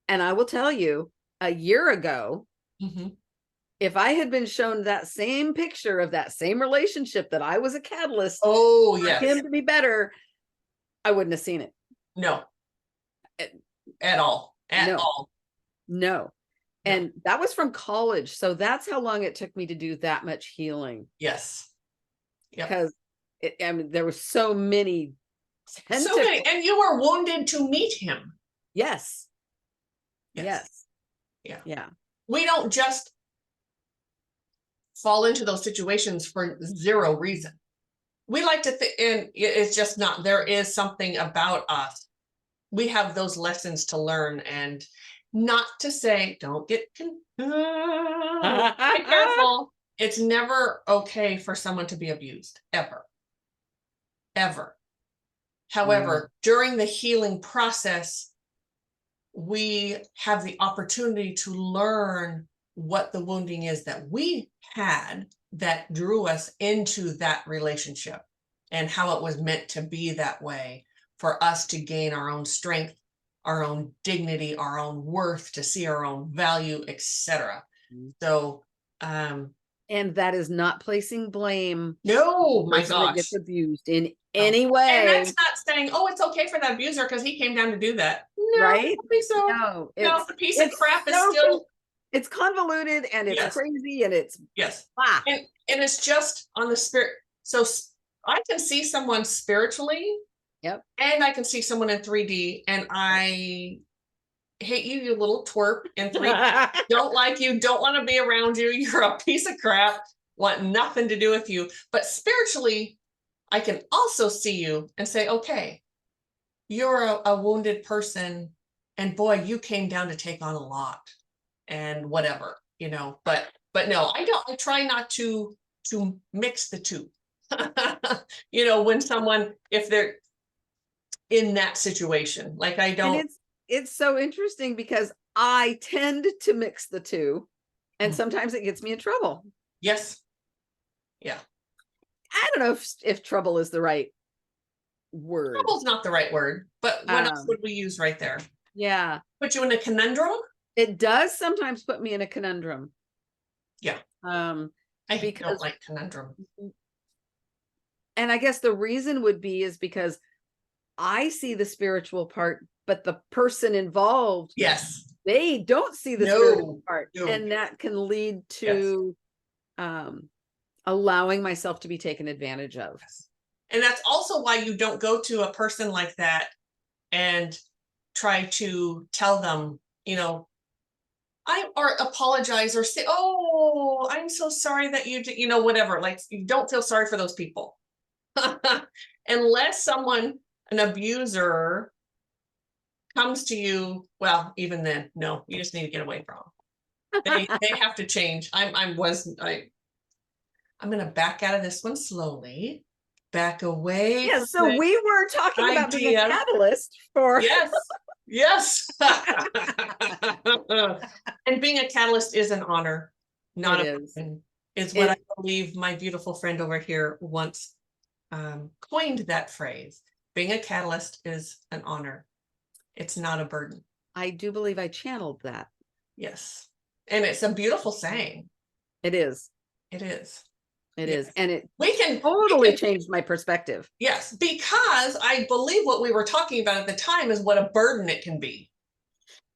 I will tell you, a year ago, if I had been shown that same picture of that same relationship that I was a catalyst Oh, for yes. him to be better, I wouldn't have seen it. No. It- At all. At No. all. No. And that was from college. So that's how long it took me to do that much healing. Yes. Yep. Because I mean, there were so many So many, and you were wounded to meet him. Yes. Yes. Yes. Yeah. Yeah. We don't just fall into those situations for zero reason. We like to think, and it's just not, there is something about us. We have those lessons to learn, and not to say, don't get be careful. It's never okay for someone to be abused, ever. Ever. However, during the healing process, we have the opportunity to learn what the wounding is that we had that drew us into that relationship, and how it was meant to be that way for us to gain our own strength, our own dignity, our own worth, to see our own value, etc. So, and that is not placing blame. no, my Person that gosh, gets abused in any way. and that's not saying, oh, it's okay for the abuser because he came down to do that. No, right? I don't think so. No, No, the piece of crap is so still, it's convoluted, and it's yes, crazy, and it's yes, and it's just on the spirit. So I can see someone spiritually, yep, and I can see someone in 3D, and I hate you, you little twerp, in 3D. Don't like you, don't want to be around you, you're a piece of crap, want nothing to do with you. But spiritually, I can also see you and say, okay, you're a wounded person, and boy, you came down to take on a lot, and whatever, you know. But no, I don't. I try not to mix the two. You know, when someone, if they're in that situation, like, I don't. And it's so interesting because I tend to mix the two, and sometimes it gets me in trouble. Yes. Yeah. I don't know if trouble is the right word. Trouble's not the right word, but what else would we use right there? Yeah. Put you in a conundrum? It does sometimes put me in a conundrum. Yeah. I don't like conundrum. And I guess the reason would be is because I see the spiritual part, but the person involved, yes, they don't see the spiritual part. And that can lead to allowing myself to be taken advantage of. Yes. And that's also why you don't go to a person like that and try to tell them, you know, or apologize, or say, oh, I'm so sorry that you did, you know, whatever. Like, you don't feel sorry for those people. Unless someone, an abuser, comes to you, well, even then, no, you just need to get away from them. They have to change. I'm gonna back out of this one slowly. Back away. Yeah, so we were talking about being a catalyst for yes. And being a catalyst is an honor, not a burden, is what I believe my beautiful friend over here once coined that phrase. Being a catalyst is an honor. It's not a burden. I do believe I channeled that. Yes. And it's a beautiful saying. It is. It is. It is. And it totally changed my perspective. Yes, because I believe what we were talking about at the time is what a burden it can be.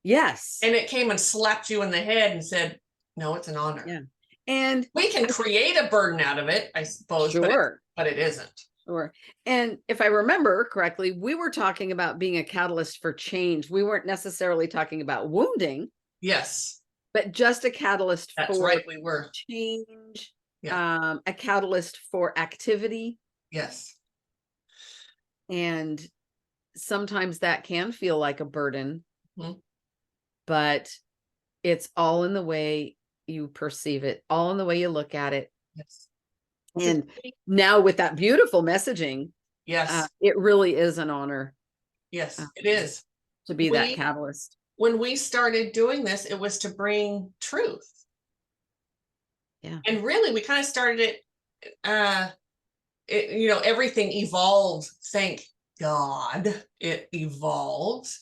Yes. And it came and slapped you in the head and said, no, it's an honor. Yeah. And we can create a burden out of it, I suppose. Sure. But it isn't. Sure. And if I remember correctly, we were talking about being a catalyst for change. We weren't necessarily talking about wounding. Yes. But just a catalyst That's for right, we were. change. Yeah. A catalyst for activity. Yes. And sometimes that can feel like a burden, but it's all in the way you perceive it, all in the way you look at it. Yes. And now with that beautiful messaging, yes, it really is an honor. Yes, it is. To be that catalyst. When we started doing this, it was to bring truth. Yeah. And really, we kind of started it, you know, everything evolved. Thank God it evolves.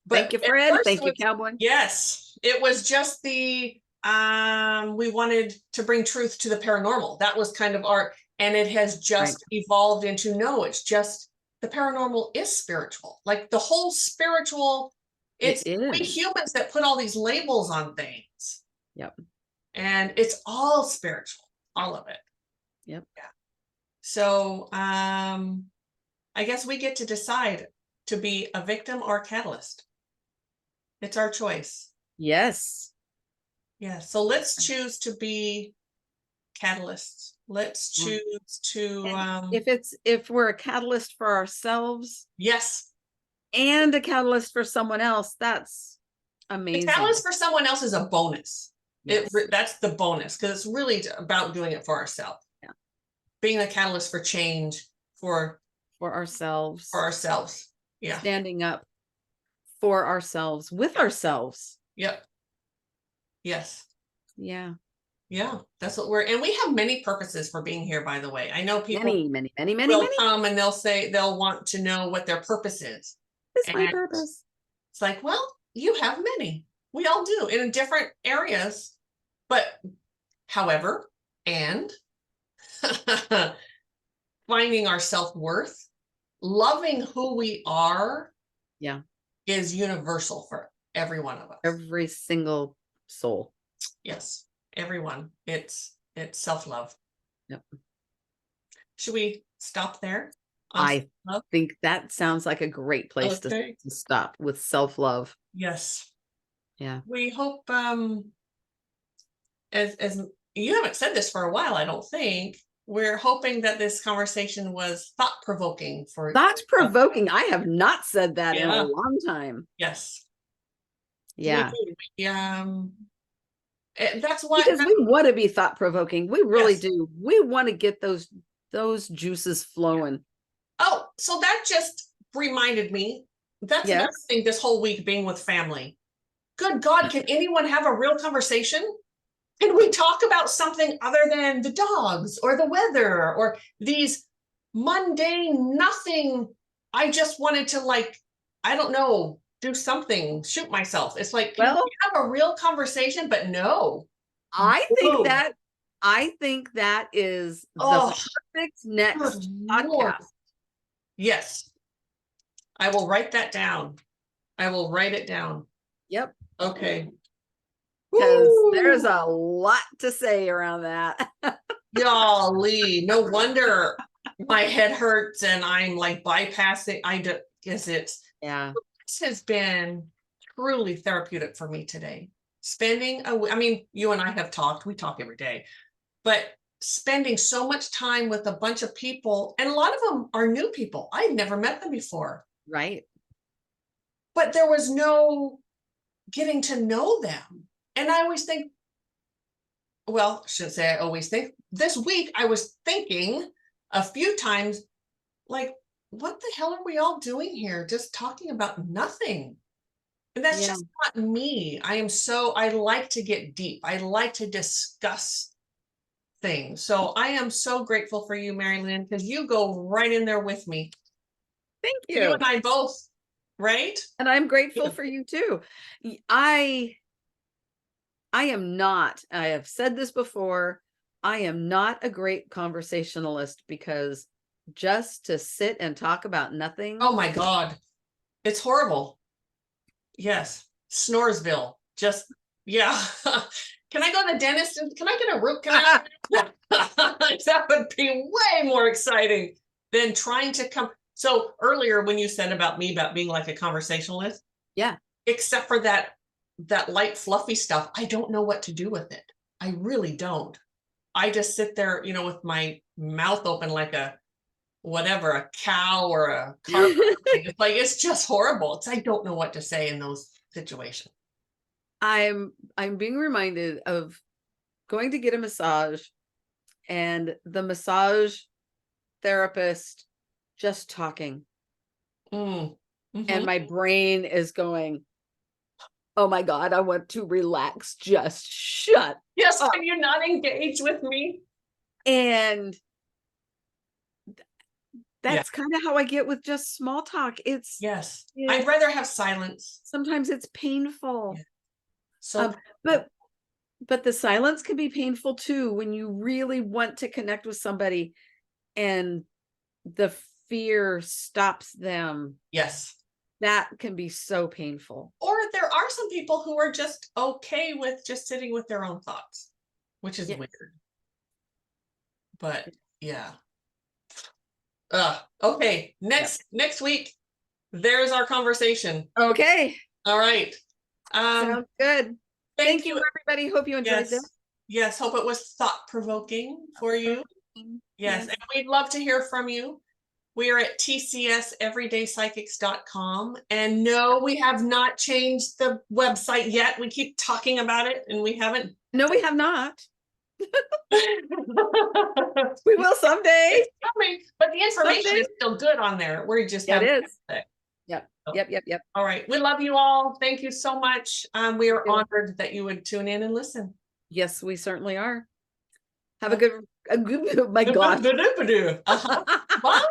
But thank you, Fred. Thank you, Cowboy. Yes, it was just the we wanted to bring truth to the paranormal. That was kind of our, and it has just evolved into, no, it's just the paranormal is spiritual. Like the whole spiritual, it's we humans that put all these labels on things. Yep. And it's all spiritual, all of it. Yep. Yeah. So I guess we get to decide to be a victim or a catalyst. It's our choice. Yes. Yeah. So let's choose to be catalysts. Let's choose to if we're a catalyst for ourselves, yes, and a catalyst for someone else, that's amazing. The catalyst for someone else is a bonus. Yes. That's the bonus, because it's really about doing it for ourselves. Yeah. Being a catalyst for change for ourselves. For ourselves. Yeah. Standing up for ourselves with ourselves. Yep. Yes. Yeah. Yeah, that's what and we have many purposes for being here, by the way. I know people many will come and they'll want to know what their purpose is. It's my purpose. It's like, well, you have many. We all do in different areas. But however, and finding our self-worth, loving who we are, is universal for every one of us. Every single soul. Yes. Everyone. It's self-love. Yep. Should we stop there? I think that sounds like a great place to stop with self-love. Yes. Yeah. We hope as you haven't said this for a while, I don't think. We're hoping that this conversation was thought-provoking for thought-provoking. I have not said that in a long time. Yes. Yeah. That's why, because we want to be thought-provoking. We really do. We want to get those juices flowing. Oh, so that just reminded me. That's another thing this whole week being with family. Good God, can anyone have a real conversation? Can we talk about something other than the dogs or the weather or these mundane nothing? I just wanted to, like, I don't know, do something, shoot myself. It's like, can we have a real conversation? But no. I think that is the perfect next podcast. Yes. I will write that down. I will write it down. Yep. Okay. Because there's a lot to say around that. Golly, no wonder my head hurts and I'm like bypassing. This has been truly therapeutic for me today. I mean, you and I have talked, we talk every day, but spending so much time with a bunch of people, and a lot of them are new people. I'd never met them before. Right. But there was no getting to know them. And I always think, well, I shouldn't say I always think. This week I was thinking a few times, like, what the hell are we all doing here? Just talking about nothing. And that's just not me. I like to get deep. I like to discuss things. So I am so grateful for you, Mari-Lyn, because you go right in there with me. Thank you. You and I both, right? And I'm grateful for you too. I am not, I have said this before, I am not a great conversationalist, because just to sit and talk about nothing. Oh my God. It's horrible. Yes. Snoresville. Just, yeah. Can I go to the dentist? Can I get a root canal? That would be way more exciting than trying to come. So earlier when you said about me, about being like a conversationalist. Yeah. Except for that light fluffy stuff, I don't know what to do with it. I really don't. I just sit there, with my mouth open like a cow or a carpet. It's like, it's just horrible. I don't know what to say in those situations. I'm being reminded of going to get a massage, and the massage therapist just talking. And my brain is going, oh my God, I want to relax. Just shut up. Can you not engage with me? And that's kind of how I get with just small talk. I'd rather have silence. Sometimes it's painful. So, but But the silence can be painful too when you really want to connect with somebody and the fear stops them. Yes. That can be so painful. Or there are some people who are just okay with just sitting with their own thoughts, which is weird. But yeah. Okay. Next week, there's our conversation. Okay. All right. Sounds good. Thank you, everybody. Hope you enjoyed this. Yes. Hope it was thought-provoking for you. Yes. And we'd love to hear from you. We are at tcseverydaypsychics.com. And no, we have not changed the website yet. We keep talking about it and we haven't. No, we have not. We will someday. It's coming, but the information is still good on there. We're just it is. Yep. Yep. All right. We love you all. Thank you so much. We are honored that you would tune in and listen. Yes, we certainly are. Have a good my gosh. Bye.